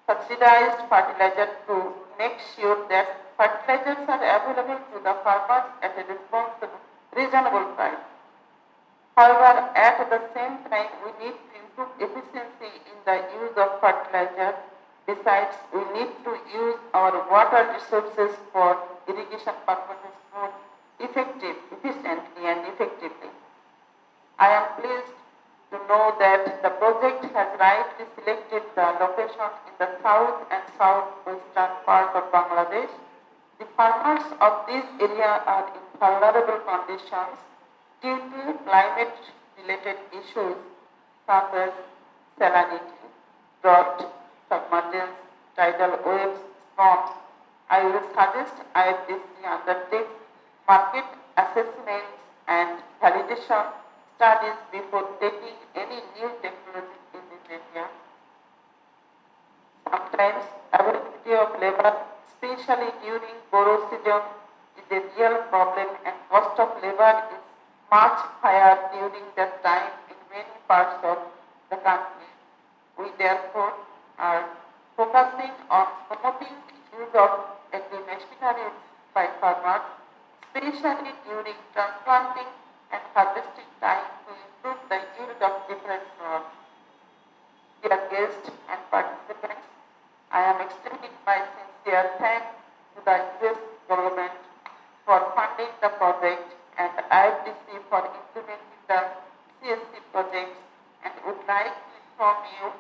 subsidized fertilizer to make sure that fertilizers are available to the farmers at a reasonable price. However, at the same time, we need to improve efficiency in the use of fertilizer. Besides, we need to use our water resources for irrigation purposes more efficiently and effectively. I am pleased to know that the project has rightly selected the location in the south and southwestern part of Bangladesh. The farmers of this area are in vulnerable conditions due to climate-related issues such as salinity, drought, submergence, tidal waves, storms. I will suggest IFDC undertakes market assessments and validation studies before taking any new technology in this area. Sometimes availability of labor, especially during borrow season, is a real problem and cost of labor is much higher during that time in many parts of the country. We therefore are focusing on promoting use of agri-machinery by farmers, especially during transplanting and harvesting time to improve the yield of different crops. Dear guests and participants, I am extending my sincere thanks to the US government for funding the project and IFDC for implementing the CSA projects and would like to inform you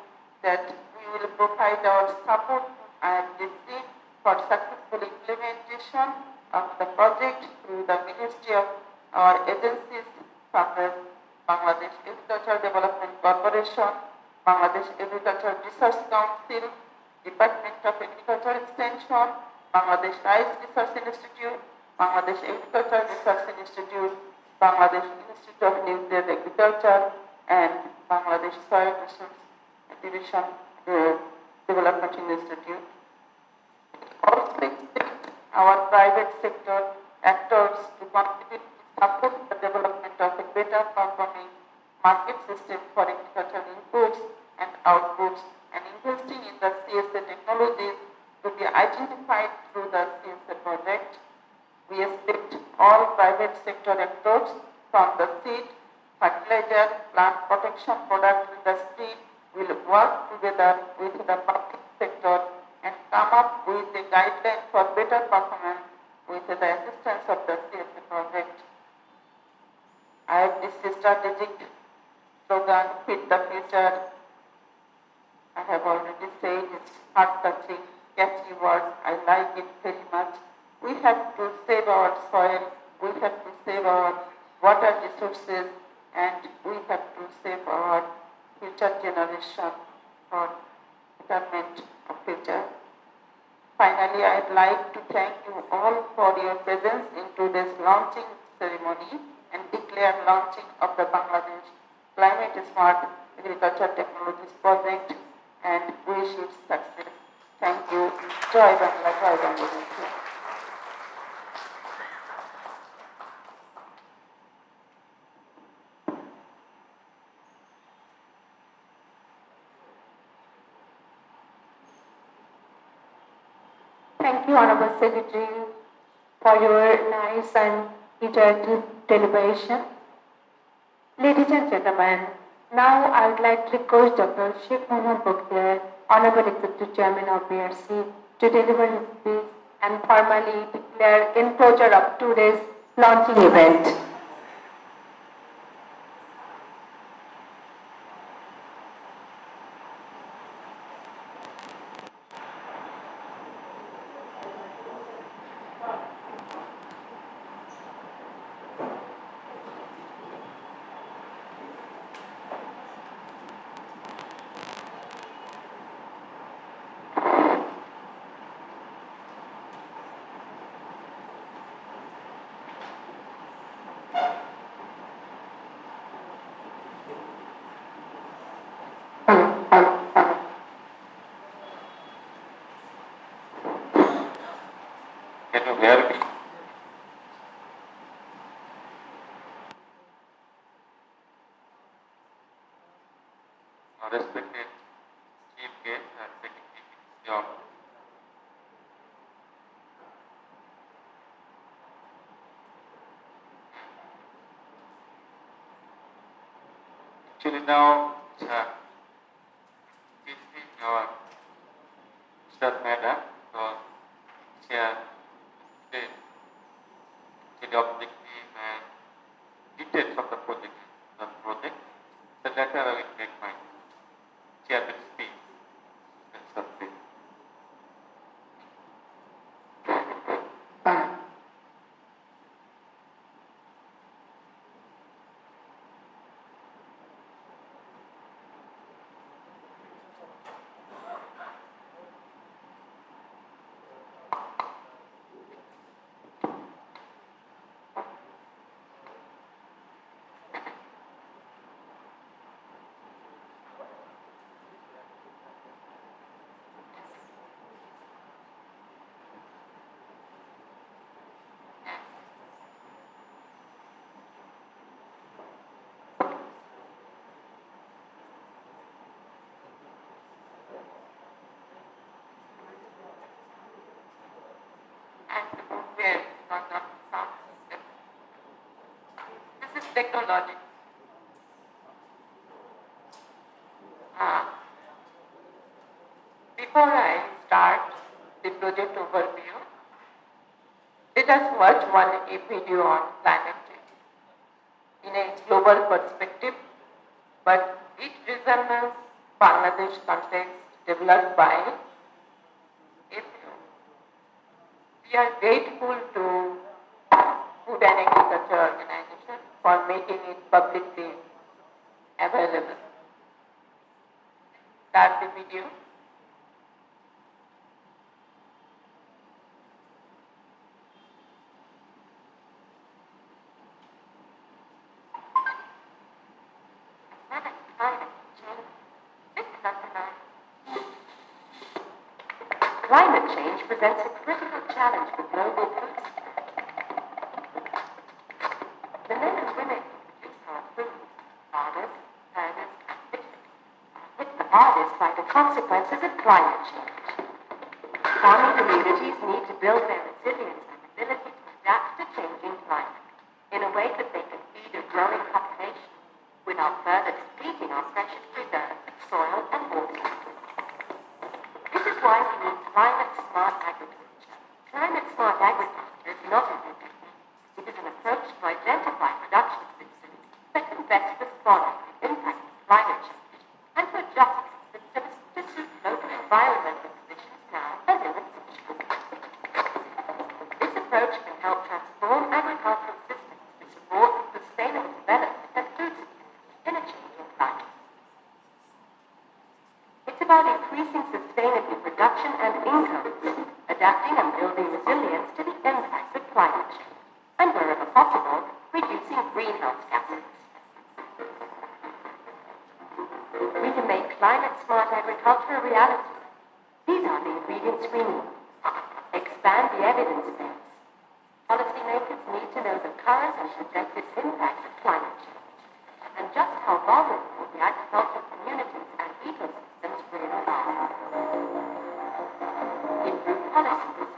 that we will provide our support to IFDC for successful implementation of the project through the Ministry of our agencies such as Bangladesh Agricultural Development Corporation, Bangladesh Agricultural Research Council, Department of Agriculture Extension, Bangladesh Rice Research Institute, Bangladesh Agricultural Research Institute, Bangladesh Institute of Nuclear Agriculture, and Bangladesh Soil Resource Division Development Institute. Also expect our private sector actors to contribute to support the development of a better performing market system for agricultural inputs and outputs and investing in the CSA technologies to be identified through the CSA project. We expect all private sector actors from the seed, fertilizer, plant protection product industry will work together with the public sector and come up with a guideline for better performance with the assistance of the CSA project. IFDC strategic slogan, Fit the Future, I have already said it's heart-touching, catchy word. I like it very much. We have to save our soil, we have to save our water resources, and we have to save our future generation for betterment of future. Finally, I'd like to thank you all for your presence in today's launching ceremony and declare launching of the Bangladesh Climate Smart Agriculture Technologies Project and wish it success. Thank you. Jai Bangla, Jai Bangladesh. Thank you, Honorable Secretary, for your nice and interactive deliberation. Ladies and gentlemen, now I would like to request Dr. Sheikh Mohammad Bokhtiyar, Honorable Executive Chairman of BRC, to deliver his speech and formally declare enclosure of today's launching event. Can you hear me? Respected Chief Guest and Secretary Minister. Actually now, technology. Before I start the project overview, let us watch one video on climate change in a global perspective, but it resembles Bangladesh context developed by FAO. We are grateful to Food and Agriculture Organization for making it publicly available. Start the video. Climate change presents a critical challenge for global food security. The men and women who produce our food, farmers, herders, and fishers, are hit the hardest by the consequences of climate change. Farming communities need to build their resilience and ability to adapt to changing climate in a way that they can feed a growing population without further depleting our precious preserves of soil and water. This is why we need climate-smart agriculture. Climate-smart agriculture is not a new technique. It is an approach to identify production systems that can best respond to the impact of climate change and to adjust systems to suit local environmental conditions now and in the future. This approach can help transform agricultural systems to support sustainable development and food security in a changing climate. It's about increasing sustainable production and incomes, adapting and building resilience to the impacts of climate change, and wherever possible, reducing greenhouse gases. We can make climate-smart agriculture a reality. These are the ingredients we need. Expand the evidence base. Policymakers need to know the current and projected impacts of climate change, and just how vulnerable the agricultural communities and ecosystems really are. Improve policies.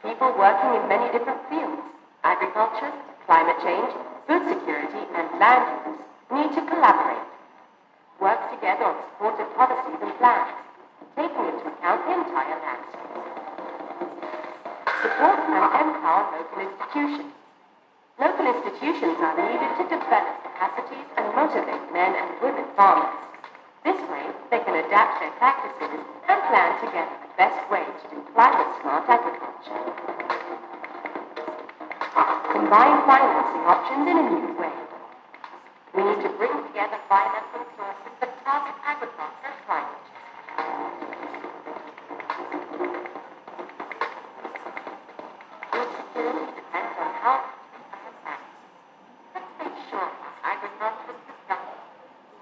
People working in many different fields, agriculture, climate change, food security, and land use, need to collaborate. Work together on supported policies and plans, taking into account the entire landscape. Support and empower local institutions. Local institutions are needed to develop capacities and motivate men and women farmers. This way, they can adapt their practices and plan together the best way to do climate-smart agriculture. Combine financing options in a new way. We need to bring together financing sources that target agriculture and climate change. Food security depends on how we plan plans. Let's make sure our agricultural system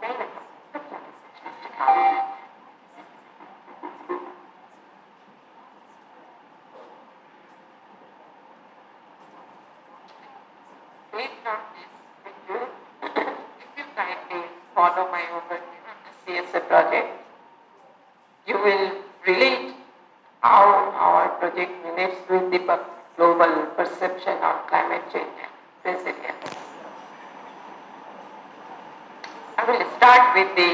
is sustainable for generations to come. Based on this video, if you kindly follow my overview of the CSA project, you will relate how our project relates with the global perception on climate change and resilience. I will start with the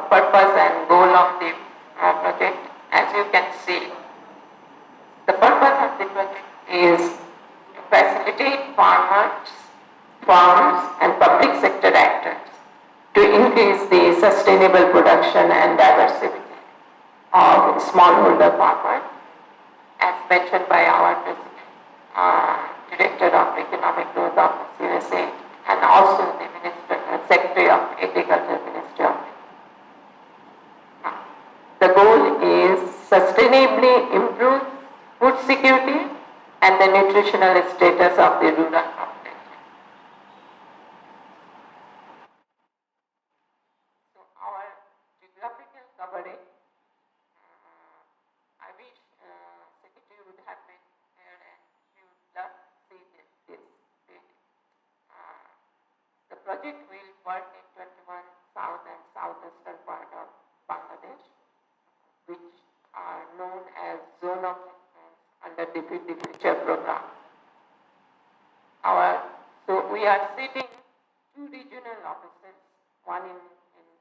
purpose and goal of the project. As you can see, the purpose of the project is to facilitate farmers, farms, and public sector actors to increase the sustainable production and diversity of smallholder farmers, as mentioned by our Director of Economic Growth of CSA, and also the Secretary of Agriculture, Ministry of The goal is sustainably improve food security and the nutritional status of the rural population. So our geographical coverage, I wish Secretary would have been here and he would love to see this. The project will work in 21 south and southeastern part of Bangladesh, which are known as zone of influence under the Feed the Future program. we are sitting two regional offices, one in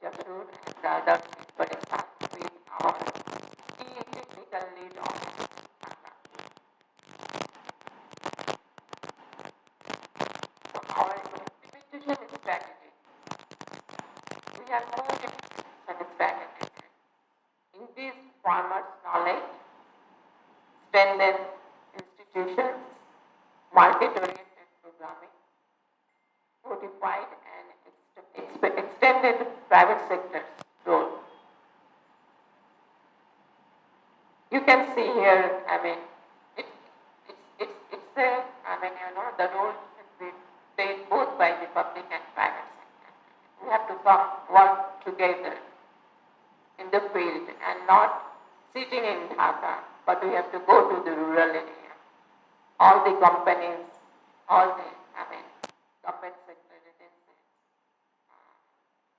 Jaipur and the other in Pakistan, with our key technical lead officer. So our implementation strategy, we have no implementation strategy. Increase farmers' knowledge, strengthen institutions, market-oriented programming, codified and extended private sector's role. You can see here, I mean, it's a, I mean, you know, the role should be played both by the public and private sector. We have to work together in the field and not sitting in Dhaka, but we have to go to the rural area. All the companies, all the, I mean, government sector agencies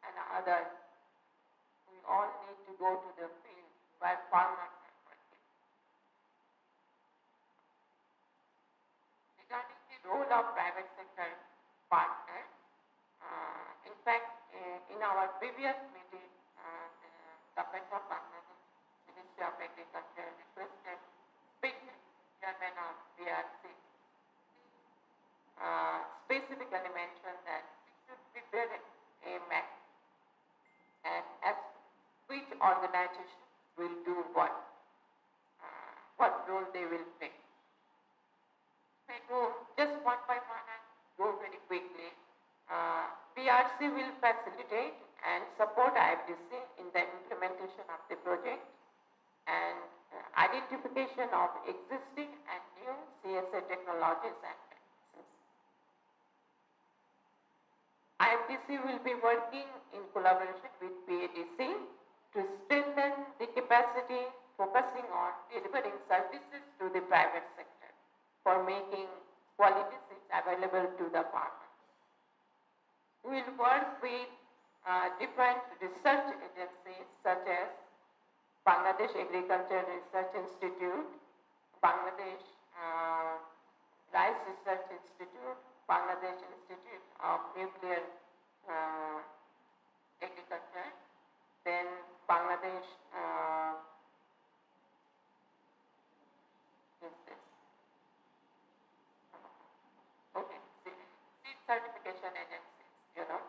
and others, we all need to go to the field where farmers are working. Regarding the role of private sector partners, in fact, in our previous meeting, the Government of Bangladesh, Ministry of Agriculture requested big chairman of BRC specifically mentioned that we should prepare a map and as which organization will do what role they will play. We go just one by one and go very quickly. BRC will facilitate and support IFDC in the implementation of the project and identification of existing and new CSA technologies and practices. IFDC will be working in collaboration with PADC to strengthen the capacity, focusing on delivering services to the private sector for making quality seeds available to the farmers. We will work with different research agencies such as Bangladesh Agriculture Research Institute, Bangladesh Rice Research Institute, Bangladesh Institute of Nuclear Agriculture, then Bangladesh seed certification agencies, you know.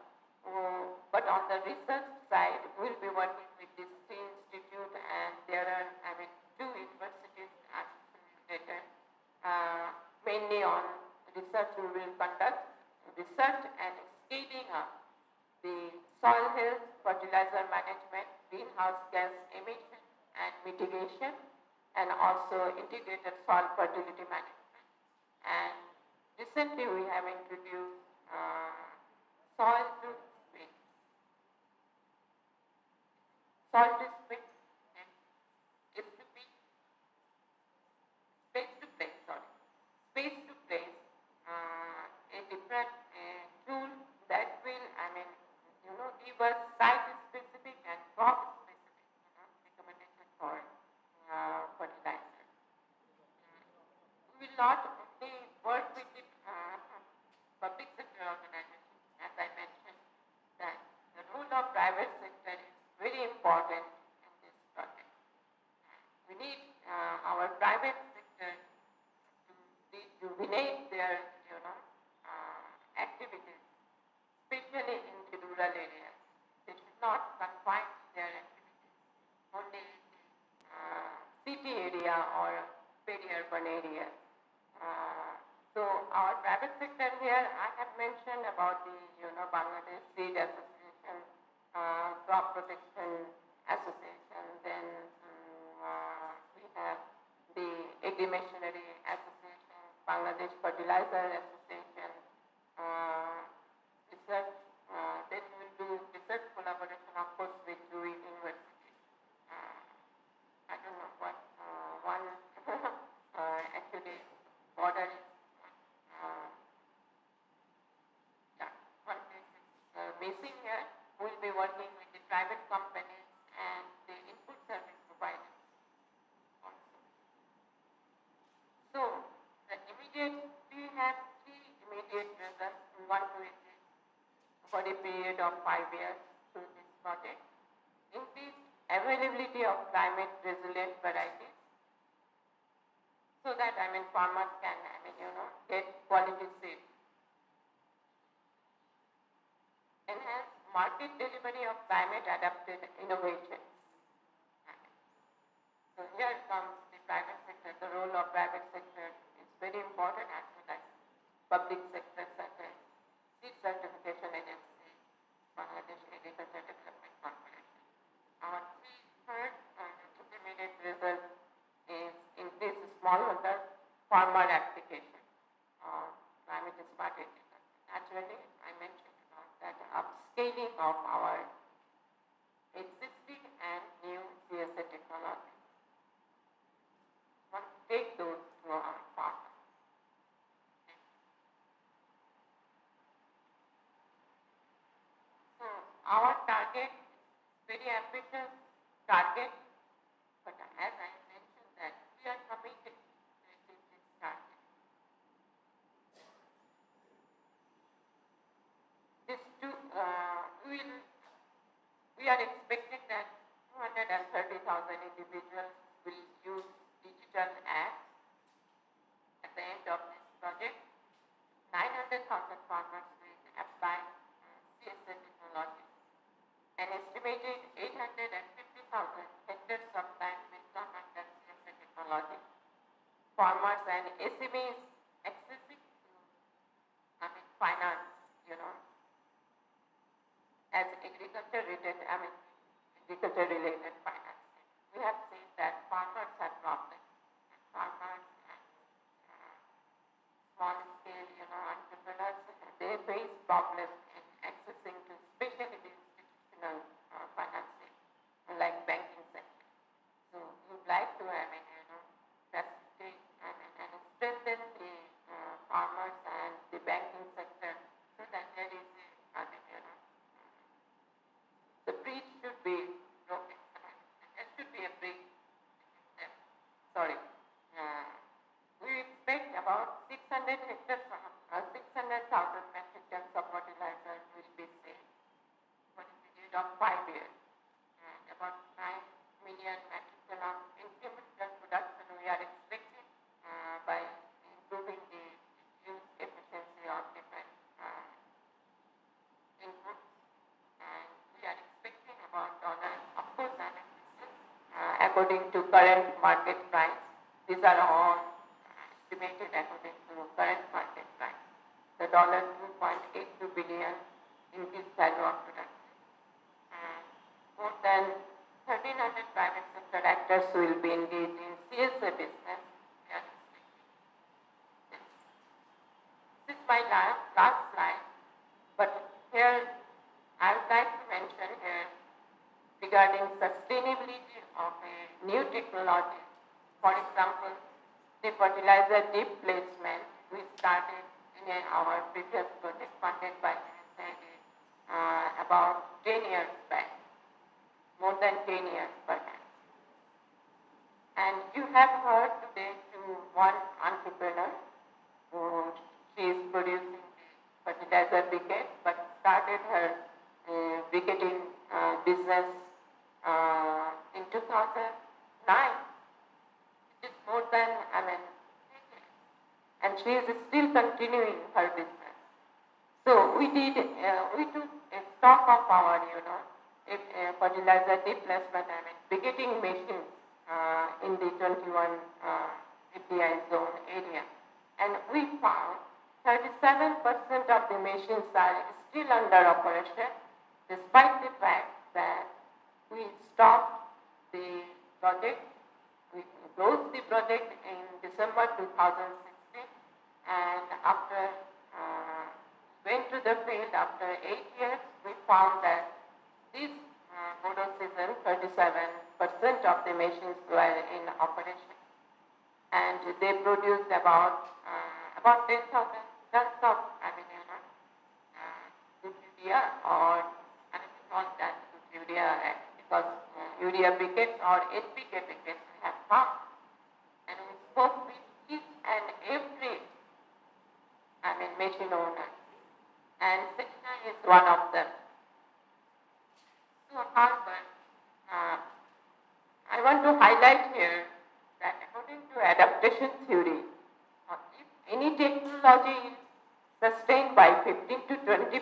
But on the research side, we'll be working with this institute, and there are, I mean, two universities associated, mainly on research. We will conduct research and scaling up the soil health, fertilizer management, greenhouse gas emission and mitigation, and also integrated soil fertility management. And recently we have introduced soil to space. Soil to space is to be space to place, space to place, a different tool that will, I mean, you know, give us site specific and crop specific, you know, recommendation for fertilizer. We will not only work with the public sector organizations, as I mentioned, that the role of private sector is very important in this project. We need our private sector to rejuvenate their, you know, activities, especially in the rural areas. They should not confine their activities only in the city area or peri-urban areas. So our private sector here, I have mentioned about the, you know, Bangladesh Seed Association, Crop Protection Association, then we have the Agri-Machinery Association, Bangladesh Fertilizer Association, research, then we will do research collaboration, of course, with two universities. I don't know what one actually border is. One place is missing here. We'll be working with the private companies and the input service providers also. So, the immediate, we have three want to achieve for a period of 5 years through this project. Increase availability of climate resilient varieties so that farmers can get quality seed. Enhance market delivery of climate adapted innovations. So here comes the private sector. The role of private sector is very important as well as public sector such as Seed Certification Agency, Bangladesh Agriculture Development Corporation. Our third intermediate result is increase smallholder farmer application of climate smart agriculture. Naturally, I mentioned about that upscaling of our existing and new CSA technology. We want to take those to our farmers. So our target, very ambitious target, but as I mentioned that we are committed to achieve this target. We are expecting that 230,000 individuals will use digital apps at the end of this project. 900,000 farmers will apply CSA technology. An estimated 850,000 hectares of land will come under CSA technology. Farmers and SMEs accessing to finance, as agriculture related financing. We have seen that farmers have problems. Farmers and small scale, entrepreneurs, they face problems in accessing to especially the institutional financing, like banking sector. So we would like to facilitate and strengthen the farmers and the banking sector so that there is the bridge should be broken. There should be a bridge. Sorry. We expect about 600,000 metric tons of fertilizer will be saved for a period of 5 years. And about 9 million metric ton of incremental production we are expecting by improving the use efficiency of different inputs. And we are expecting about of course, according to current market price. These are all estimated according to current market price. The $2.82 billion increased value of production. And more than 1,300 private sector actors will be engaged in CSA business. We are expecting this. This is my last slide, but here I would like to mention here regarding sustainability of a new technology. For example, the fertilizer deep placement we started in our previous project funded by USAID about 10 years back, more than 10 years back. And you have heard today to one entrepreneur who she is producing the fertilizer briquette, but started her bricketing business in 2009. It is more than, and she is still continuing her business. So we took a stock of our, fertilizer deplacement, bricketing machines in the 21 API zone area. And we found 37% of the machines are still under operation, despite the fact that we stopped the project. We closed the project in December 2016, and after went to the field after 8 years, we found that this photo season 37% of the machines were in operation, and they produced about 10,000 tons of urea, or call that urea, because urea briquettes or NPK briquettes we have found. And we spoke with each and every machine owner. and CSA is one of them. So, however, I want to highlight here that according to adaptation theory, if any technology is sustained by 15 to 20%,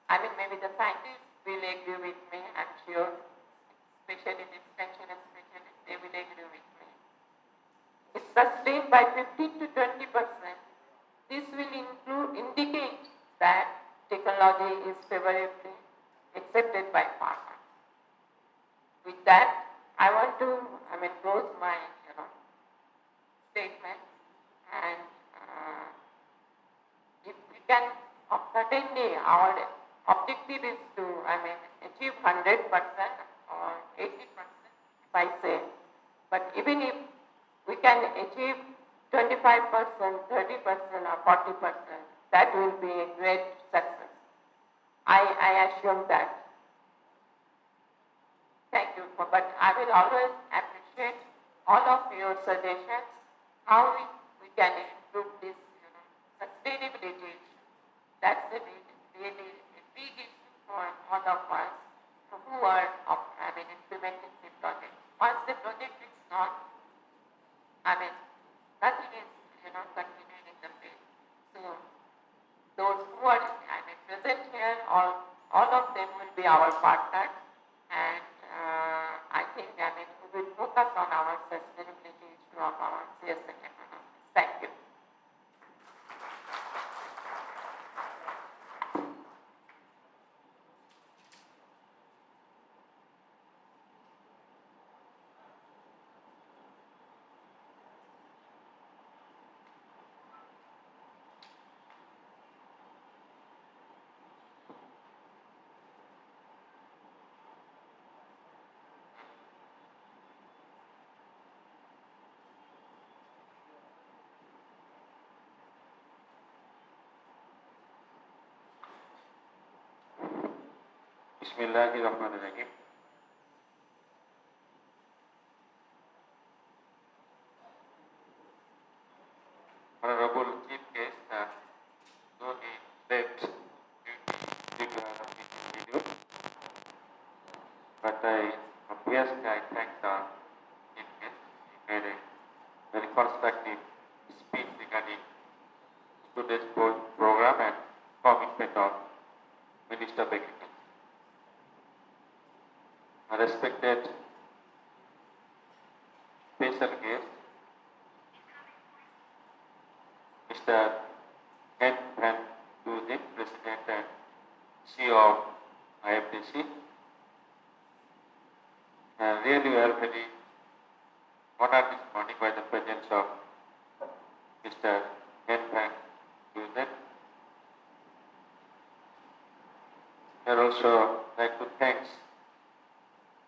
I mean, maybe the scientists will agree with me, I'm sure, especially the extension specialists, they will agree with me. It's sustained by 15 to 20%. This will indicate that technology is favorably accepted by farmers. With that, I want to, close my, statement, and if we can, certainly our objective is to, achieve 100% or 80%, if I say, but even if we can achieve 25%, 30% or 40%, that will be a great success. I assume that. Thank you, but I will always appreciate all of your suggestions, how we can improve this sustainability. That's really a big issue for all of us who are implementing the project. Once the project is not, nothing is continuing in the field. So those who are present here, all of them will be our partners, and I think we will focus on our sustainability issue of our CSA economy. Thank you. Bismillahirrahmanirrahim. Honorable Chief Guest, though he left due to a video, but obviously I thank the Chief Guest. He made a very constructive speech regarding today's program and commitment of Minister of Agriculture. Respected special guest, Mr. Hen Van Duzen, President and CEO of IFDC. Really, we are very honored this morning by the presence of Mr. Hen Van Duzen. I would also like to thank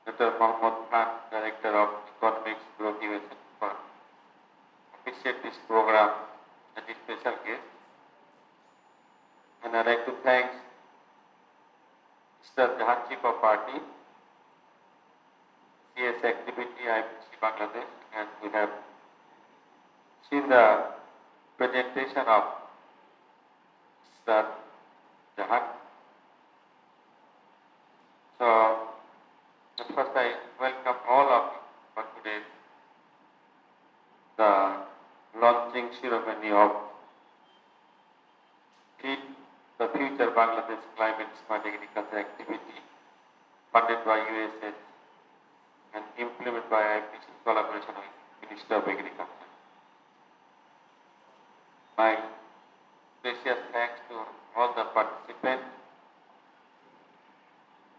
Dr. Mohammad Khan, Director of Economics, Growth USAID, for appreciate this program and this special guest. And I'd like to thank Mr. Jahan, Chief of Party, CSA activity, IPC Bangladesh, and we have seen the presentation of Mr. Jahan. So, at first, I welcome all of you for today's launching ceremony of Feed the Future Bangladesh Climate Smart Agriculture Activity, funded by USAID and implemented by IPC in collaboration with Minister of Agriculture. My precious thanks to all the participants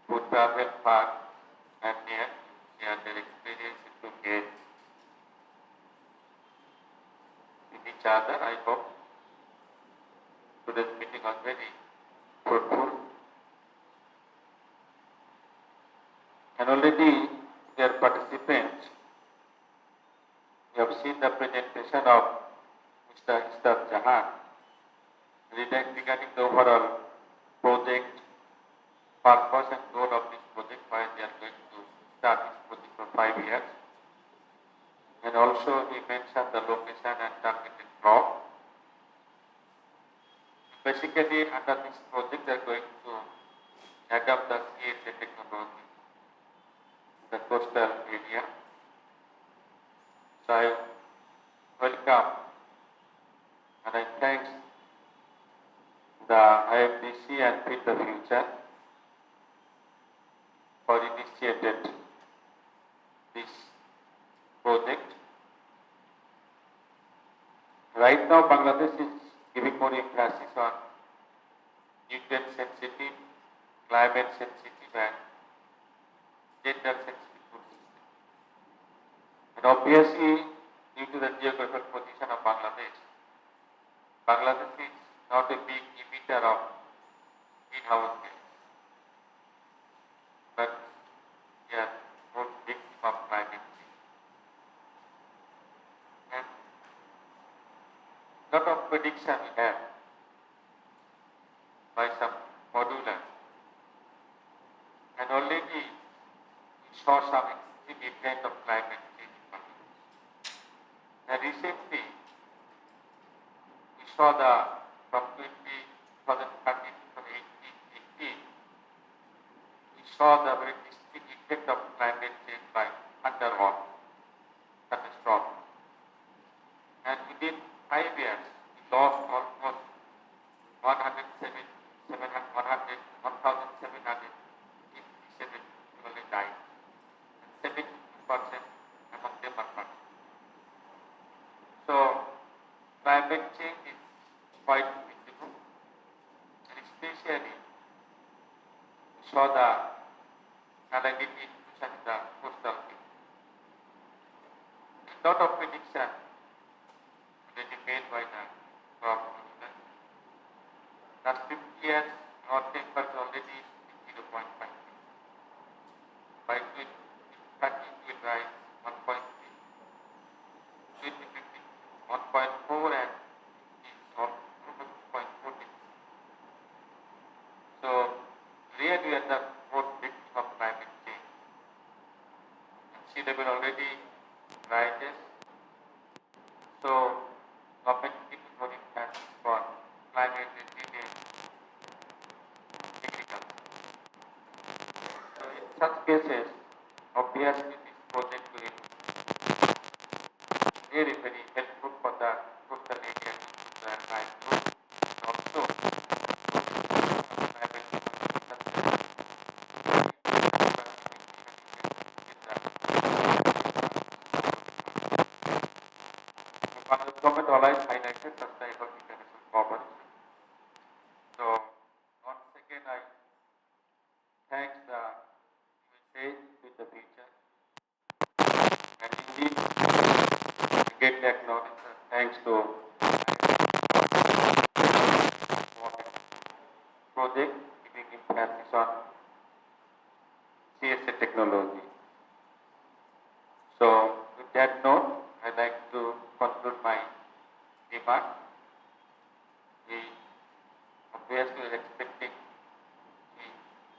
who traveled far and near, share their experience to engage with each other. I hope today's meeting was very fruitful. And already, dear participants, you have seen the presentation of Mr. Jahan regarding the overall project, purpose and goal of this project, why they are going to start this project for 5 years. And also he mentioned the location and targeted crop. basically under this project they are going to adopt the CSA technology in the coastal area. So I welcome and I thank the IFDC and Feed the Future for initiated this project. Right now, Bangladesh is giving more emphasis on nutrient sensitive, climate sensitive, and gender sensitive food system. And obviously, due to the geographical position of Bangladesh, Bangladesh is not a big emitter of greenhouse gas, but we are more victim of climate change. And lot of prediction we have by some modular, and already we saw some extreme effect of climate change in Bangladesh. And recently, we saw from 2013 to 2018, we saw the very distinct effect of climate change by underwater catastrophe. And within 5 years, we lost almost 1,757 people died, and 70% among them are women. So, climate change is quite visible, and especially we saw the salinity inclusion in the coastal area. A lot of prediction already made by the crop producer. Last 50 years, our temperature already 0.5. By 2030, it will rise 1.3. 2050, 1.4, and it's almost 2.4. So, really, we are the most victim of climate change. And sea level already rises. So, government is more important for climate resilient agriculture. So, in such cases, obviously this project will be very, very helpful for the coastal area and also government allies highlighted sustainable international cooperation. So once again I thank the USAID with the future, and indeed greatly acknowledge the thanks to project giving emphasis on CSA technology. So with that note, I'd like to conclude my remarks. We obviously are expecting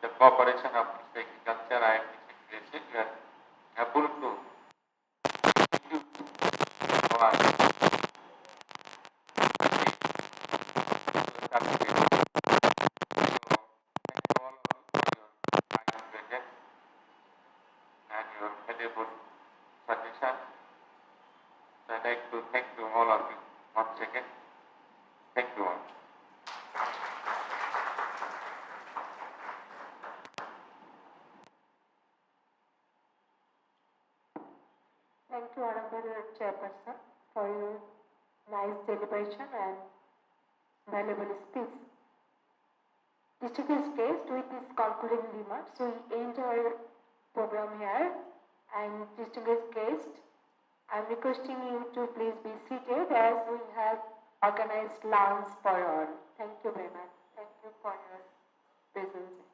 the cooperation of agriculture and integration. We are able to execute our and your valuable suggestions. So I'd like to thank you all of you once again. Thank you all. Thank you, Honorable Chairperson, for your nice deliberation and valuable speech. Distinguished guests, with these concluding remarks, we end our program here. And distinguished guests, I am requesting you to please be seated as we have organized lunch for all. Thank you very much. Thank you for your presence.